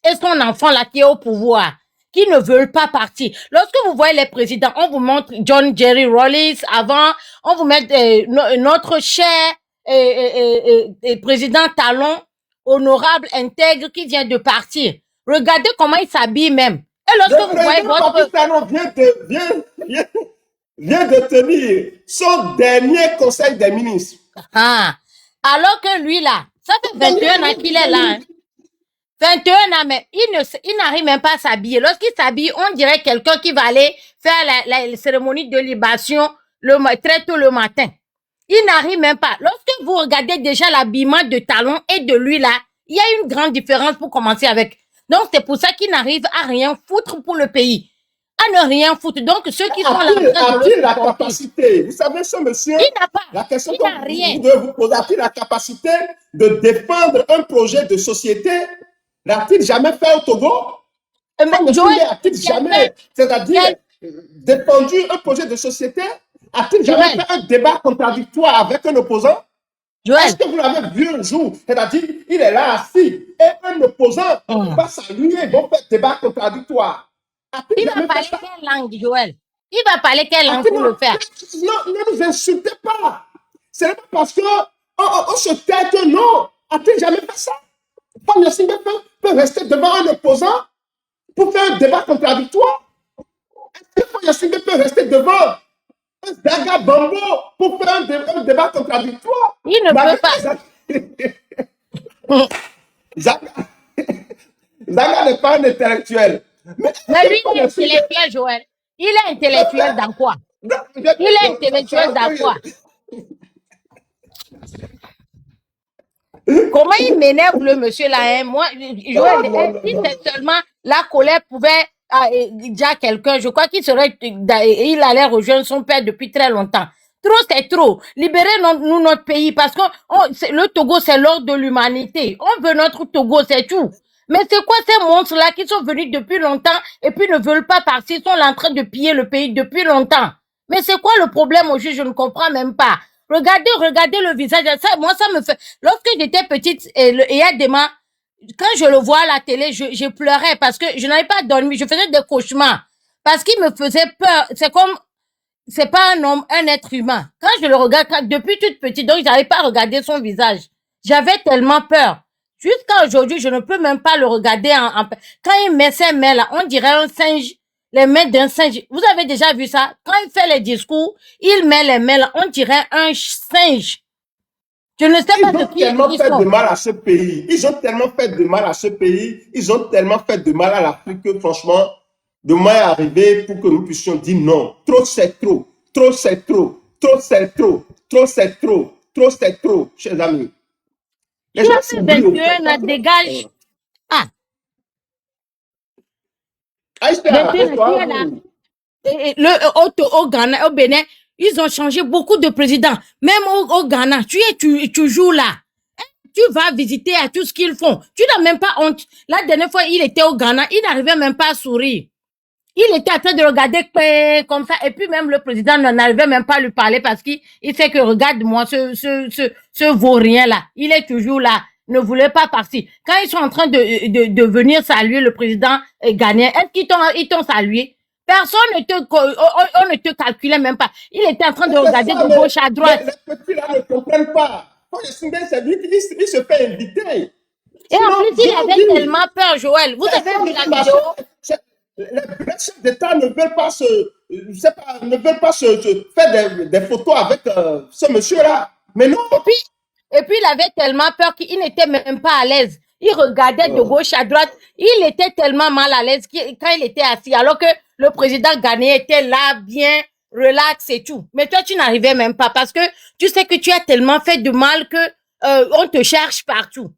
C: et son enfant-là qui est au pouvoir, qui ne veulent pas partir. Lorsque vous voyez les présidents, on vous montre John Jerry Rawlings avant, on vous met notre cher président Talon, honorable, intègre, qui vient de partir. Regardez comment il s'habille même. Et lorsque vous voyez votre...
A: Talon vient de tenir son dernier conseil des ministres.
C: Ah. Alors que lui là, ça fait 21 ans qu'il est là. Hein. 21 ans, mais il n'arrive même pas à s'habiller. Lorsqu'il s'habille, on dirait quelqu'un qui va aller faire la cérémonie de libation très tôt le matin. Il n'arrive même pas. Lorsque vous regardez déjà l'habillement de Talon et de lui là, il y a une grande différence pour commencer avec. Donc c'est pour ça qu'il n'arrive à rien foutre pour le pays. À ne rien foutre. Donc ceux qui sont là...
A: A-t-il la capacité? Vous savez ce monsieur?
C: Il n'a pas.
A: La question
C: il n'a rien.
A: Vous devez vous poser, a-t-il la capacité de défendre un projet de société? L'a-t-il jamais fait au Togo? A-t-il jamais, c'est-à-dire défendu un projet de société? A-t-il jamais fait un débat contradictoire avec un opposant? Est-ce que vous l'avez vu un jour? C'est-à-dire, il est là assis et un opposant face à lui et vont faire débat contradictoire.
C: Il va parler quelle langue, Joël? Il va parler quelle langue pour le faire?
A: Non, ne nous insultez pas. Ce n'est pas parce qu'on se tait que non. A-t-il jamais fait ça? Paul Yassimbe peut rester devant un opposant pour faire un débat contradictoire. Est-ce que Paul Yassimbe peut rester devant un Zaga Bambo pour faire un débat contradictoire?
C: Il ne peut
A: pas. Zaga n'est pas un intellectuel.
C: Mais lui, il est intellectuel, Joël. Il est intellectuel dans quoi? Il est intellectuel dans quoi? Comment il m'énerve le monsieur là, hein? Moi, Joël,
A: Non, non,
C: si
A: non.
C: c'est seulement la colère pouvait dire à quelqu'un, je crois qu'il serait, il allait rejoindre son père depuis très longtemps. Trop, c'est trop. Libérez nous notre pays parce que le Togo, c'est l'ordre de l'humanité. On veut notre Togo, c'est tout. Mais c'est quoi ces monstres-là qui sont venus depuis longtemps et puis ne veulent pas partir, sont en train de piller le pays depuis longtemps? Mais c'est quoi le problème aujourd'hui? Je ne comprends même pas. Regardez le visage. Ça, moi, ça me fait. Lorsque j'étais petite, et il y a des mains, quand je le vois à la télé, je pleurais parce que je n'avais pas dormi. Je faisais des cauchemars parce qu'il me faisait peur. C'est comme, c'est pas un homme, un être humain. Quand je le regarde, depuis toute petite, donc j'arrivais pas à regarder son visage. J'avais tellement peur. Jusqu'à aujourd'hui, je ne peux même pas le regarder quand il met ses mains là, on dirait un singe, les mains d'un singe. Vous avez déjà vu ça? Quand il fait les discours, il met les mains là, on dirait un singe. Je ne sais
A: Ils
C: pas
A: ont
C: ce
A: tellement
C: qu'ils
A: fait de
C: sont.
A: mal à ce pays. Ils ont tellement fait de mal à ce pays. Ils ont tellement fait de mal à l'Afrique que franchement, le moment est arrivé pour que nous puissions dire non. Trop, c'est trop. Trop, c'est trop. Trop, c'est trop. Trop, c'est trop. Trop, c'est trop, chers amis. Les
C: Tu
A: gens
C: as fait
A: s'oublient au fait.
C: 21 là, dégage. Ah,
A: Aïcha,
C: 21
A: et
C: là, qui
A: toi,
C: est là?
A: vous?
C: Au Ghana, au Bénin, ils ont changé beaucoup de présidents. Même au Ghana, tu joues là. Tu vas visiter à tout ce qu'ils font. Tu n'as même pas honte. La dernière fois, il était au Ghana, il n'arrivait même pas à sourire. Il était en train de regarder comme ça. Et puis même le président n'arrivait même pas à lui parler parce qu'il sait que regarde-moi ce vaurien là. Il est toujours là. Ne voulait pas partir. Quand ils sont en train de venir saluer le président ghanéen, est-ce qu'ils t'ont salué? Personne ne on ne te calculait même pas. Il était en train de
A: C'est
C: regarder
A: ça,
C: de gauche à droite.
A: les petits là ne comprennent pas. Quand je suis bien, c'est lui qui se fait inviter.
C: Et en
A: Sinon,
C: plus,
A: je
C: il
A: vous
C: avait
A: dis,
C: tellement peur, Joël. Vous avez vu la vidéo?
A: les chefs d'État ne veulent pas je sais pas, ne veulent pas se faire des photos avec ce monsieur-là. Mais non.
C: Et puis, il avait tellement peur qu'il n'était même pas à l'aise. Il regardait de gauche à droite. Il était tellement mal à l'aise quand il était assis, alors que le président ghanéen était là, bien relax et tout. Mais toi, tu n'arrivais même pas parce que tu sais que tu as tellement fait de mal que on te cherche partout.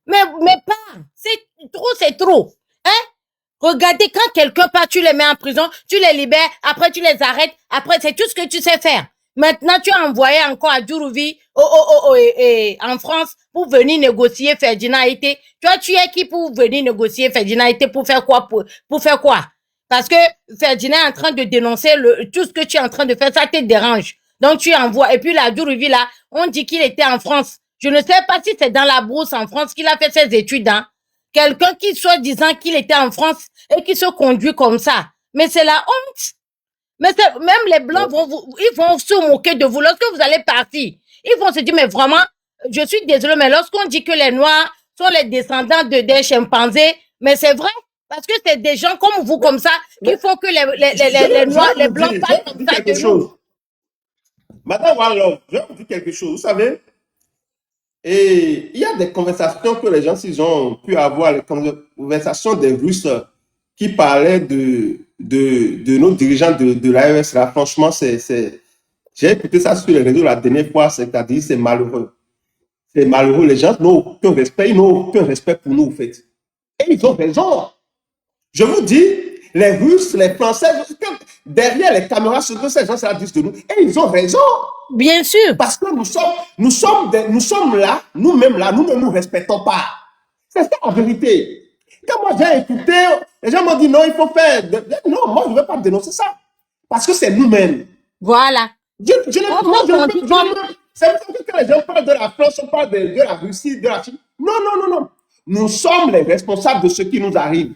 C: Mais pas. C'est trop, c'est trop. Hein? Regardez, quand quelqu'un part, tu les mets en prison, tu les libères, après tu les arrêtes, après c'est tout ce que tu sais faire. Maintenant, tu as envoyé encore à Djourouvi en France pour venir négocier Ferdinand Haïté. Toi, tu es qui pour venir négocier Ferdinand Haïté pour faire quoi? Pour faire quoi? Parce que Ferdinand est en train de dénoncer tout ce que tu es en train de faire, ça te dérange. Donc, tu envoies. Et puis, là, Djourouvi, là, on dit qu'il était en France. Je ne sais pas si c'est dans la brousse en France qu'il a fait ses études, hein. Quelqu'un qui soit disant qu'il était en France et qui se conduit comme ça. Mais c'est la honte. Mais même les Blancs ils vont se moquer de vous lorsque vous allez partir. Ils vont se dire, mais vraiment, je suis désolé, mais lorsqu'on dit que les Noirs sont les descendants des chimpanzés, mais c'est vrai. Parce que c'est des gens comme vous, comme ça, qui font que les Noirs, les Blancs parlent comme ça de nous.
A: Madame Wallov, je vais vous dire quelque chose. Vous savez, et il y a des conversations que les gens, s'ils ont pu avoir, les conversations des Russes qui parlaient de nos dirigeants de l'AES. Là, franchement, j'ai écouté ça sur les réseaux la dernière fois, c'est-à-dire c'est malheureux. C'est malheureux. Les gens n'ont aucun respect, ils n'ont aucun respect pour nous, en fait. Et ils ont raison. Je vous dis, les Russes, les Français, derrière les caméras, ce que ces gens-là disent de nous, et ils ont raison.
C: Bien sûr.
A: Parce que nous sommes là, nous-mêmes là, nous ne nous respectons pas. C'est ça la vérité. Quand moi j'ai écouté, les gens m'ont dit non, il faut faire. Non, moi je ne veux pas dénoncer ça. Parce que c'est nous-mêmes.
C: Voilà.
A: C'est pour ça que quand les gens parlent de la France, on parle de la Russie, de la Chine. Non, non, non, non. Nous sommes les responsables de ce qui nous arrive.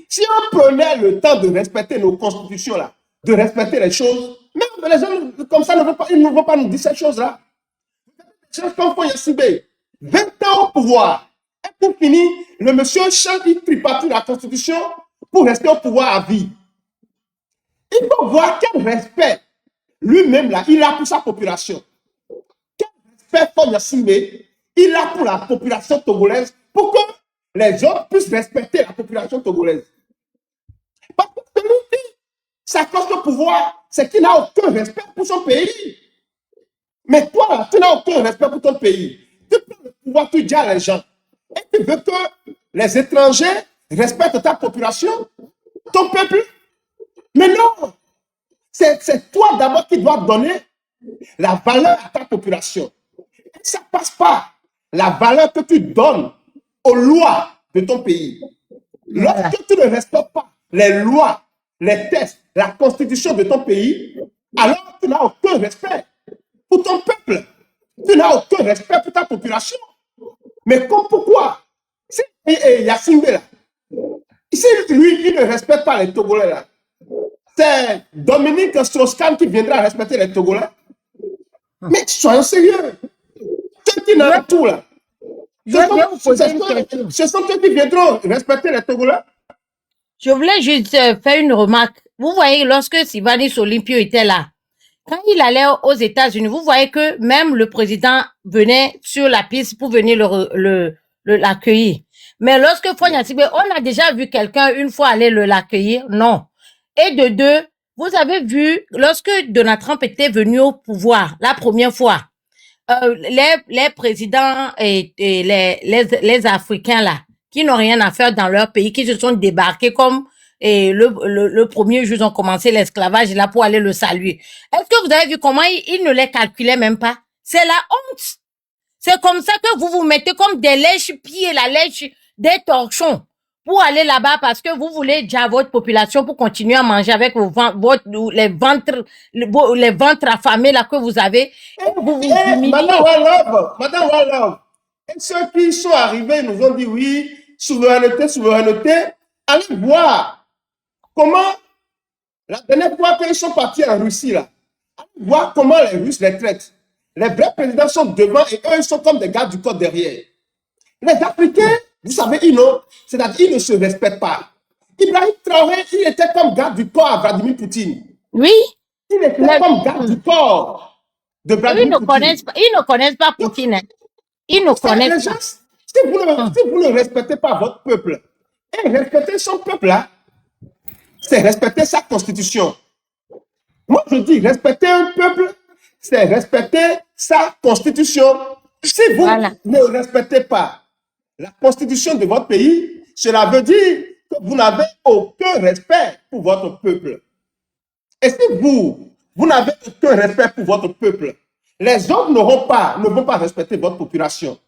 A: Si on prenait le temps de respecter nos constitutions là, de respecter les choses, même les gens comme ça ils ne vont pas nous dire ces choses-là. Comme Yassibé, 20 ans au pouvoir. Et pour finir, le monsieur change, il tripatouille la constitution pour rester au pouvoir à vie. Il faut voir quel respect lui-même là, il a pour sa population. Quel respect Paul Yassibé, il a pour la population togolaise pour que les autres puissent respecter la population togolaise. Parce que celui qui s'accroche au pouvoir, c'est qu'il n'a aucun respect pour son pays. Mais toi, tu n'as aucun respect pour ton pays. Tu prends le pouvoir, tu dis à les gens. Et tu veux que les étrangers respectent ta population, ton peuple. Mais non, c'est toi d'abord qui dois donner la valeur à ta population. Et ça ne passe pas la valeur que tu donnes aux lois de ton pays.
C: Voilà.
A: Lorsque tu ne respectes pas les lois, les textes, la constitution de ton pays, alors tu n'as aucun respect pour ton peuple. Tu n'as aucun respect pour ta population. Mais comme pourquoi? Et Yassine là, si lui, il ne respecte pas les Togolais là, c'est Dominique Strauss-Kahn qui viendra respecter les Togolais. Mais soyons sérieux. Ceux qui n'ont tout là,
C: Je vais vous poser une question.
A: ce sont ceux qui viendront respecter les Togolais.
C: Je voulais juste faire une remarque. Vous voyez, lorsque Sylvanus Olympio était là, quand il allait aux États-Unis, vous voyez que même le président venait sur la piste pour venir l'accueillir. Mais lorsque Fonya Sibé, on a déjà vu quelqu'un une fois aller l'accueillir? Non. Et de deux, vous avez vu, lorsque Donald Trump était venu au pouvoir la première fois, les présidents et les Africains là, qui n'ont rien à faire dans leur pays, qui se sont débarqués comme le premier jour, ils ont commencé l'esclavage là pour aller le saluer. Est-ce que vous avez vu comment ils ne les calculaient même pas? C'est la honte. C'est comme ça que vous vous mettez comme des lèche-pieds, la lèche des torchons pour aller là-bas parce que vous voulez déjà votre population pour continuer à manger avec les ventres affamés là que vous avez. Et vous humiliez.
A: Madame Wallov, et ceux qui sont arrivés nous ont dit oui, souveraineté, souveraineté. Allez voir comment, la dernière fois qu'ils sont partis en Russie là, allez voir comment les Russes les traitent. Les vrais présidents sont devant et eux, ils sont comme des gardes du corps derrière. Les Africains, vous savez, c'est-à-dire ils ne se respectent pas. Ibrahim Traoré, il était comme garde du corps à Vladimir Poutine.
C: Oui.
A: Il était comme garde du corps de Vladimir Poutine.
C: Ils ne connaissent pas Poutine. Ils ne connaissent pas.
A: Si vous ne respectez pas votre peuple, et respecter son peuple là, c'est respecter sa constitution. Moi, je dis, respecter un peuple, c'est respecter sa constitution. Si vous ne respectez pas la constitution de votre pays, cela veut dire que vous n'avez aucun respect pour votre peuple. Et si vous n'avez aucun respect pour votre peuple, les autres ne vont pas respecter votre population.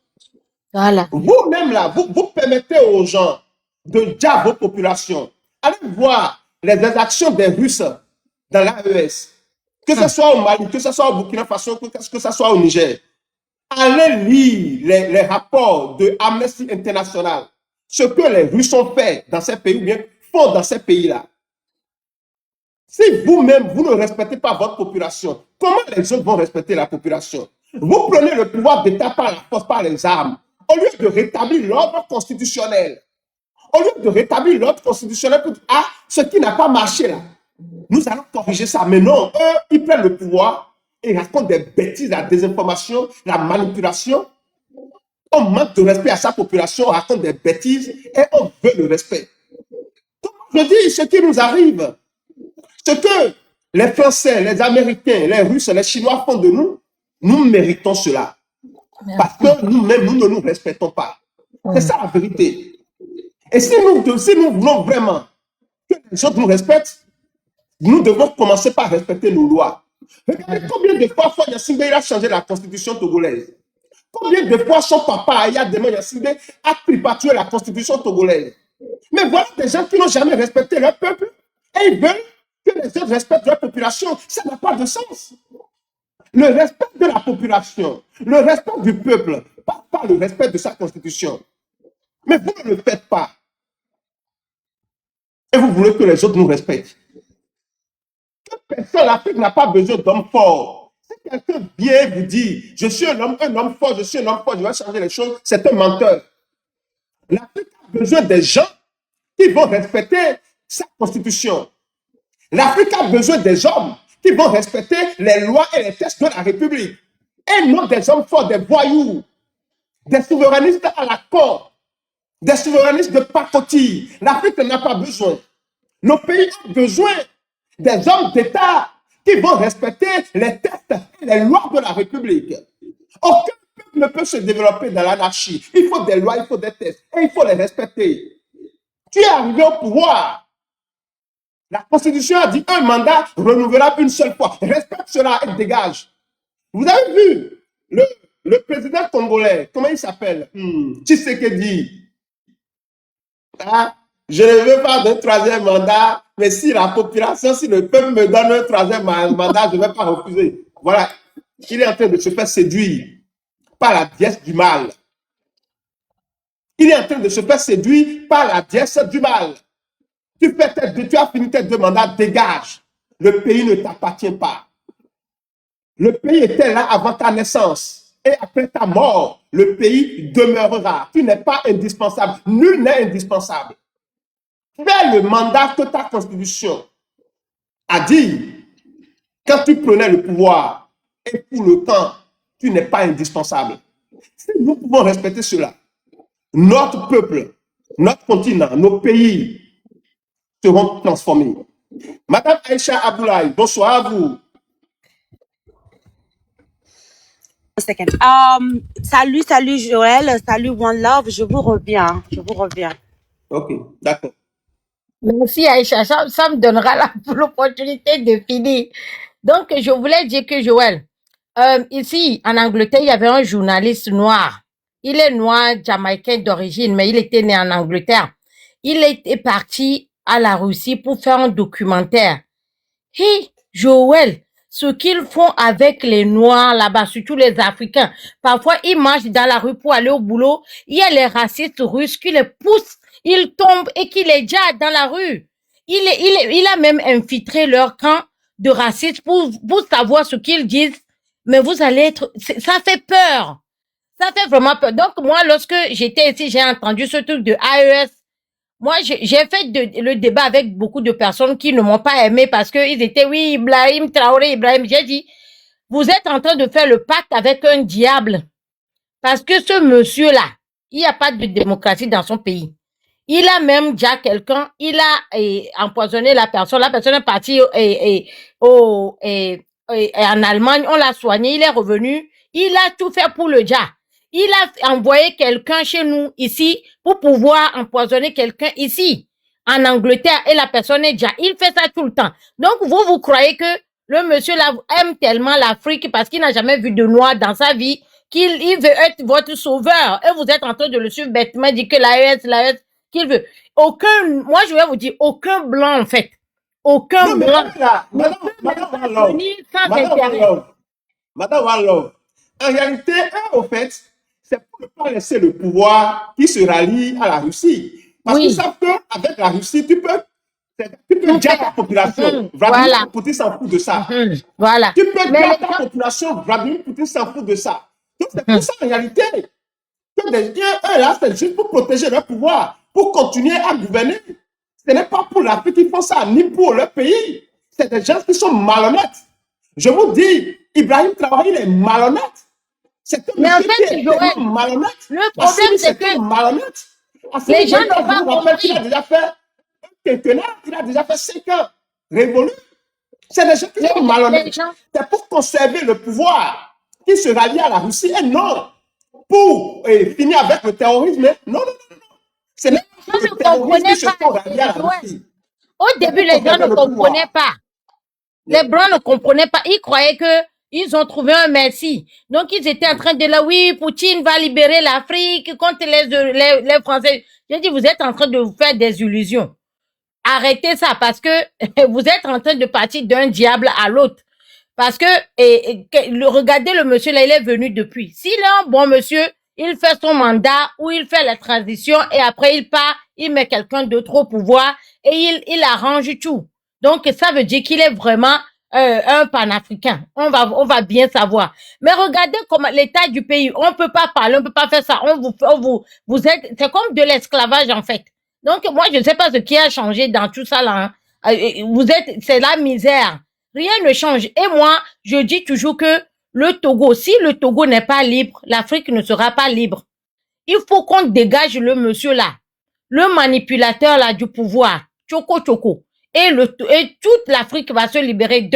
C: Voilà.
A: Vous-même là, vous permettez aux gens de dire vos populations. Allez voir les actions des Russes dans l'AES. Que ce soit au Mali, que ce soit au Burkina Faso, que ce soit au Niger. Allez lire les rapports de Amnesty International. Ce que les Russes ont fait dans ces pays ou bien font dans ces pays-là. Si vous-même, vous ne respectez pas votre population, comment les autres vont respecter la population? Vous prenez le pouvoir d'État par la force, par les armes, au lieu de rétablir l'ordre constitutionnel. Au lieu de rétablir l'ordre constitutionnel pour dire, ah, ce qui n'a pas marché là, nous allons corriger ça. Mais non, eux, ils prennent le pouvoir et racontent des bêtises, la désinformation, la manipulation. On manque de respect à sa population, on raconte des bêtises et on veut le respect. Donc, je dis, ce qui nous arrive, ce que les Français, les Américains, les Russes, les Chinois font de nous, nous méritons cela. Parce que nous-mêmes, nous ne nous respectons pas. C'est ça la vérité. Et si nous voulons vraiment que les autres nous respectent, nous devons commencer par respecter nos lois. Regardez combien de fois Fonya Sibé a changé la constitution togolaise. Combien de fois son papa Aya Dema Yassine a tripatué la constitution togolaise. Mais voilà des gens qui n'ont jamais respecté leur peuple et ils veulent que les autres respectent leur population. Ça n'a pas de sens. Le respect de la population, le respect du peuple, pas le respect de sa constitution. Mais vous ne le faites pas. Et vous voulez que les autres nous respectent. Personne, l'Afrique n'a pas besoin d'hommes forts. Si quelqu'un vient vous dire, je suis un homme fort, je suis un homme fort, je vais changer les choses, c'est un menteur. L'Afrique a besoin des gens qui vont respecter sa constitution. L'Afrique a besoin des hommes qui vont respecter les lois et les textes de la République. Et non des hommes forts, des voyous, des souverainistes à la corde, des souverainistes de pacotille. L'Afrique n'a pas besoin. Nos pays ont besoin des hommes d'État qui vont respecter les textes et les lois de la République. Aucun peuple ne peut se développer dans l'anarchie. Il faut des lois, il faut des tests, et il faut les respecter. Tu es arrivé au pouvoir. La Constitution a dit un mandat renouvelable une seule fois. Respecte cela et dégage. Vous avez vu le président congolais, comment il s'appelle? Tshisekedi. Ah, je ne veux pas d'un troisième mandat, mais si la population, si le peuple me donne un troisième mandat, je ne vais pas refuser. Voilà, il est en train de se faire séduire par la déesse du mal. Il est en train de se faire séduire par la déesse du mal. Tu as fini tes 2 mandats, dégage. Le pays ne t'appartient pas. Le pays était là avant ta naissance. Et après ta mort, le pays demeurera. Tu n'es pas indispensable. Nul n'est indispensable. Fais le mandat que ta constitution a dit. Quand tu prenais le pouvoir, et pour le temps, tu n'es pas indispensable. Si nous pouvons respecter cela, notre peuple, notre continent, nos pays seront transformés. Madame Aïcha Aboulaye, bonsoir à vous.
D: Salut Joël, salut One Love, je vous reviens.
A: Ok, d'accord.
C: Merci Aïcha, ça me donnera l'opportunité de finir. Donc, je voulais dire que Joël, ici en Angleterre, il y avait un journaliste noir. Il est noir, jamaïcain d'origine, mais il était né en Angleterre. Il était parti à la Russie pour faire un documentaire. Hey, Joël, ce qu'ils font avec les Noirs là-bas, surtout les Africains, parfois ils marchent dans la rue pour aller au boulot, il y a les racistes russes qui les poussent, ils tombent et qui les jettent dans la rue. Il a même infiltré leur camp de racistes pour savoir ce qu'ils disent, mais vous allez être, ça fait peur. Ça fait vraiment peur. Donc moi, lorsque j'étais ici, j'ai entendu ce truc de AES. Moi, j'ai fait le débat avec beaucoup de personnes qui ne m'ont pas aimé parce que ils étaient, oui, Ibrahim Traoré, Ibrahim. J'ai dit, vous êtes en train de faire le pacte avec un diable. Parce que ce monsieur-là, il n'y a pas de démocratie dans son pays. Il a même déjà quelqu'un, il a empoisonné la personne est partie en Allemagne, on l'a soigné, il est revenu, il a tout fait pour le diable. Il a envoyé quelqu'un chez nous ici pour pouvoir empoisonner quelqu'un ici en Angleterre et la personne est déjà. Il fait ça tout le temps. Donc vous croyez que le monsieur là aime tellement l'Afrique parce qu'il n'a jamais vu de noir dans sa vie qu'il veut être votre sauveur et vous êtes en train de le suivre bêtement, dit que l'AES qu'il veut. Moi je vais vous dire aucun blanc en fait. Aucun
A: non,
C: blanc.
A: Madame One Love. En réalité, au fait, c'est pour ne pas laisser le pouvoir qui se rallie à la Russie. Parce qu'ils savent qu'avec la Russie, tu peux dire ta population. Vladimir Poutine s'en fout de ça.
C: Voilà.
A: Tu peux dire ta population, Vladimir Poutine s'en fout de ça. Donc c'est pour ça en réalité que là, c'est juste pour protéger leur pouvoir, pour continuer à gouverner. Ce n'est pas pour l'Afrique qu'ils font ça, ni pour leur pays. C'est des gens qui sont malhonnêtes. Je vous dis, Ibrahim Traoré, il est malhonnête. C'est
C: mais en fait, Joël,
A: malhonnête.
C: Le problème, c'est que
A: malhonnête.
C: Les gens n'ont pas compris.
A: Il a déjà fait quelques ans, il a déjà fait 5 ans révolu. C'est des gens qui sont malhonnêtes. C'est pour conserver le pouvoir qui se rallie à la Russie et non pour finir avec le terrorisme. Non. Ce n'est pas le terrorisme qui se rallie à la Russie.
C: Au début, les gens ne comprenaient pas. Les Blancs ne comprenaient pas. Ils croyaient que ils ont trouvé un merci. Donc, ils étaient en train de dire, oui, Poutine va libérer l'Afrique contre les Français. J'ai dit, vous êtes en train de vous faire des illusions. Arrêtez ça parce que vous êtes en train de partir d'un diable à l'autre. Parce que, regardez le monsieur là, il est venu depuis. S'il est un bon monsieur, il fait son mandat ou il fait la transition et après il part, il met quelqu'un d'autre au pouvoir et il arrange tout. Donc, ça veut dire qu'il est vraiment un panafricain. On va bien savoir. Mais regardez comment l'état du pays, on peut pas parler, on peut pas faire ça. Vous êtes, c'est comme de l'esclavage en fait. Donc, moi, je ne sais pas ce qui a changé dans tout ça là. Hein. C'est la misère. Rien ne change. Et moi, je dis toujours que le Togo, si le Togo n'est pas libre, l'Afrique ne sera pas libre. Il faut qu'on dégage le monsieur là, le manipulateur là du pouvoir, Choco. Et toute l'Afrique va se libérer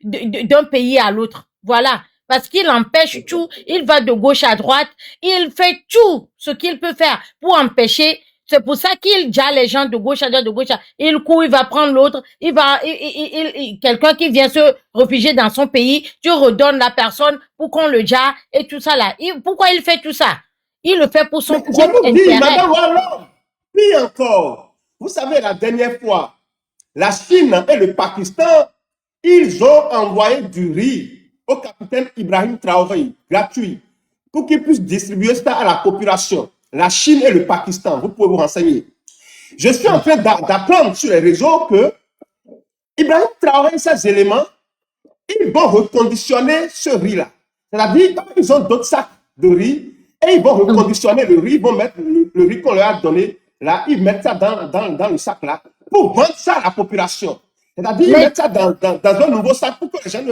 C: d'un pays à l'autre. Voilà. parce qu'il empêche tout, il va de gauche à droite, il fait tout ce qu'il peut faire pour empêcher. C'est pour ça qu'il jette les gens de gauche à droite, de gauche à droite. Il court, il va prendre l'autre, quelqu'un qui vient se réfugier dans son pays, tu redonnes la personne pour qu'on le jette et tout ça là. Pourquoi il fait tout ça? Il le fait pour son
A: Mais je
C: propre
A: vous dis,
C: intérêt.
A: Madame Wallon, puis encore, vous savez, la dernière fois, la Chine et le Pakistan, ils ont envoyé du riz au capitaine Ibrahim Traoré, gratuit, pour qu'il puisse distribuer ça à la population. La Chine et le Pakistan, vous pouvez vous renseigner. Je suis en train d'apprendre sur les réseaux que Ibrahim Traoré et ses éléments, ils vont reconditionner ce riz-là. C'est-à-dire, ils ont d'autres sacs de riz et ils vont reconditionner le riz, ils vont mettre le riz qu'on leur a donné, là, ils mettent ça dans le sac-là pour vendre ça à la population. C'est-à-dire, ils mettent ça dans un nouveau sac pour que les gens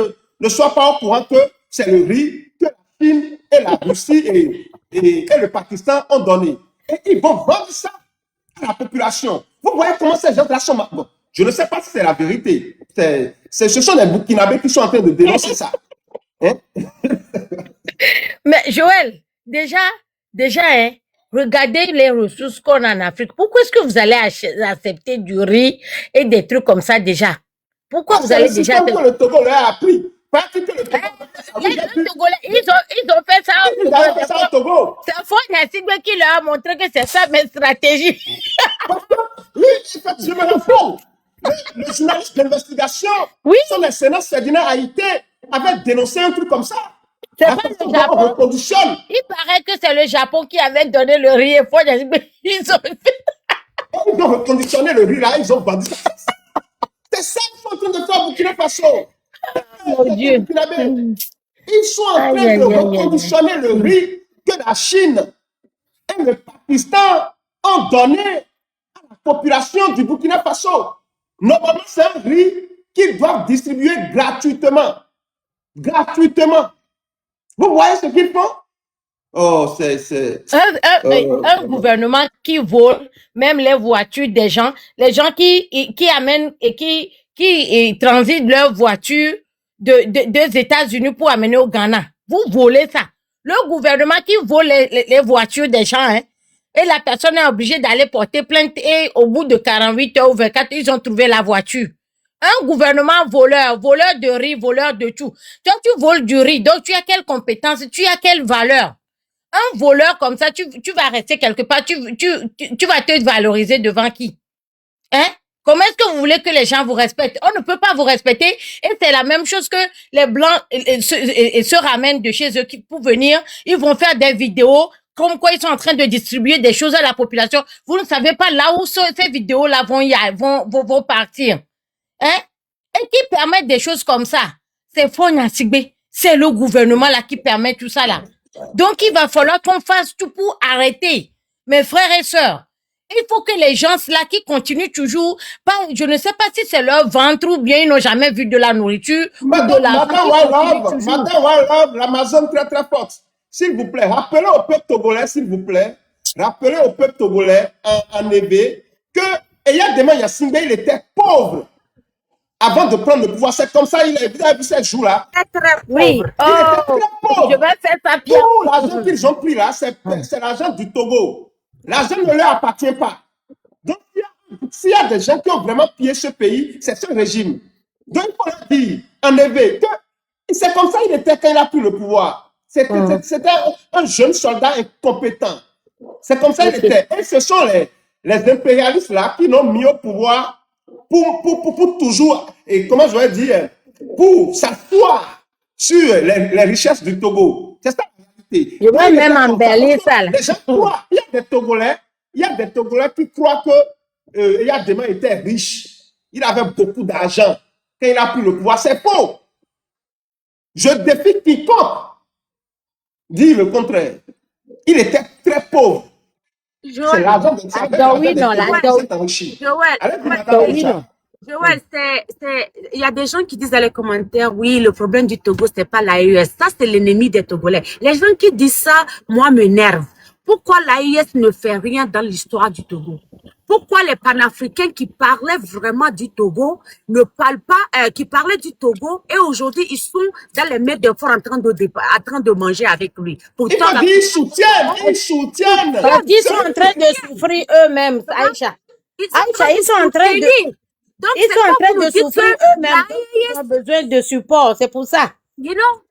A: ne soient pas au courant que c'est le riz que la Chine et la Russie et le Pakistan ont donné. Et ils vont vendre ça à la population. Vous voyez comment ces gens-là sont... Bon, je ne sais pas si c'est la vérité. Ce sont les Burkinabés qui sont en train de dénoncer ça. Hein?
C: Mais Joël, déjà, hein, regardez les ressources qu'on a en Afrique. Pourquoi est-ce que vous allez accepter du riz et des trucs comme ça déjà? Pourquoi vous allez déjà...
A: C'est le Togo leur a appris. Pas que le Togo
C: les Togolais, ils ont fait ça
A: au Togo.
C: C'est Fort Nassigbe qui leur a montré que c'est ça mes stratégies.
A: Oui, je me rappelle. Le journaliste d'investigation, son excellence Ferdinand Haïté avait dénoncé un truc comme ça.
C: C'est pas le Japon. Il paraît que c'est le Japon qui avait donné le riz et Fort Nassigbe. Ils
A: ont reconditionné le riz là, ils ont vendu ça. C'est ça qu'ils sont en train de faire au Burkina Faso.
C: Mon Dieu.
A: Ils sont en train de reconditionner le riz que la Chine et le Pakistan ont donné à la population du Burkina Faso. Normalement, c'est un riz qu'ils doivent distribuer gratuitement. Gratuitement. Vous voyez ce qu'ils font? Oh, c'est...
C: Un gouvernement qui vole même les voitures des gens, les gens qui amènent et qui transitent leurs voitures des États-Unis pour amener au Ghana. Vous volez ça. Le gouvernement qui vole les voitures des gens, hein, et la personne est obligée d'aller porter plainte et au bout de 48 heures ou 24, ils ont trouvé la voiture. Un gouvernement voleur de riz, voleur de tout. Toi, tu voles du riz, donc tu as quelle compétence, tu as quelle valeur? Un voleur comme ça, tu vas rester quelque part, tu vas te valoriser devant qui? Hein? Comment est-ce que vous voulez que les gens vous respectent? On ne peut pas vous respecter et c'est la même chose que les Blancs se ramènent de chez eux pour venir, ils vont faire des vidéos comme quoi ils sont en train de distribuer des choses à la population. Vous ne savez pas là où ces vidéos-là vont partir. Hein? Et qui permettent des choses comme ça? C'est Fort Nassigbe. C'est le gouvernement là qui permet tout ça là. Donc, il va falloir qu'on fasse tout pour arrêter. Mes frères et sœurs, il faut que les gens là qui continuent toujours, je ne sais pas si c'est leur ventre ou bien ils n'ont jamais vu de la nourriture.
A: Madame Wallon, l'Amazon très très forte. S'il vous plaît, rappelez au peuple togolais, s'il vous plaît, rappelez au peuple togolais en Ébé que Eyadema Yassimbe, il était pauvre. Avant de prendre le pouvoir, c'est comme ça, vous avez vu ces jours-là.
C: Oui. Je vais faire ça bien.
A: Tout l'argent qu'ils ont pris là, c'est l'argent du Togo. L'argent ne leur appartient pas. Donc, s'il y a des gens qui ont vraiment pillé ce pays, c'est ce régime. Donc, il faut leur dire, en effet, que c'est comme ça qu'il était quand il a pris le pouvoir. C'était un jeune soldat incompétent. C'est comme ça qu'il était. Et ce sont les impérialistes là qui l'ont mis au pouvoir pour toujours, et comment je vais dire, pour s'asseoir sur les richesses du Togo. C'est ça la réalité.
C: Je vais même embellir ça.
A: Les gens croient, il y a des Togolais qui croient que Eyadema était riche. Il avait beaucoup d'argent quand il a pris le pouvoir. C'est faux. Je défie quiconque dit le contraire. Il était très pauvre. C'est l'argent de ça.
D: Joël, il y a des gens qui disent dans les commentaires, oui, le problème du Togo, c'est pas l'AES. Ça, c'est l'ennemi des Togolais. Les gens qui disent ça, moi, m'énervent. Pourquoi l'AIS ne fait rien dans l'histoire du Togo? Pourquoi les panafricains qui parlaient vraiment du Togo ne parlent pas, qui parlaient du Togo et aujourd'hui ils sont dans les mets de fort en train de manger avec lui.
A: Il m'a dit ils soutiennent.
C: Parce qu'ils sont en train de souffrir eux-mêmes, Aïcha. Aïcha, ils sont en train de...
D: Donc,
C: ils sont en train de souffrir eux-mêmes. Ils ont besoin de support, c'est pour ça.
D: You know?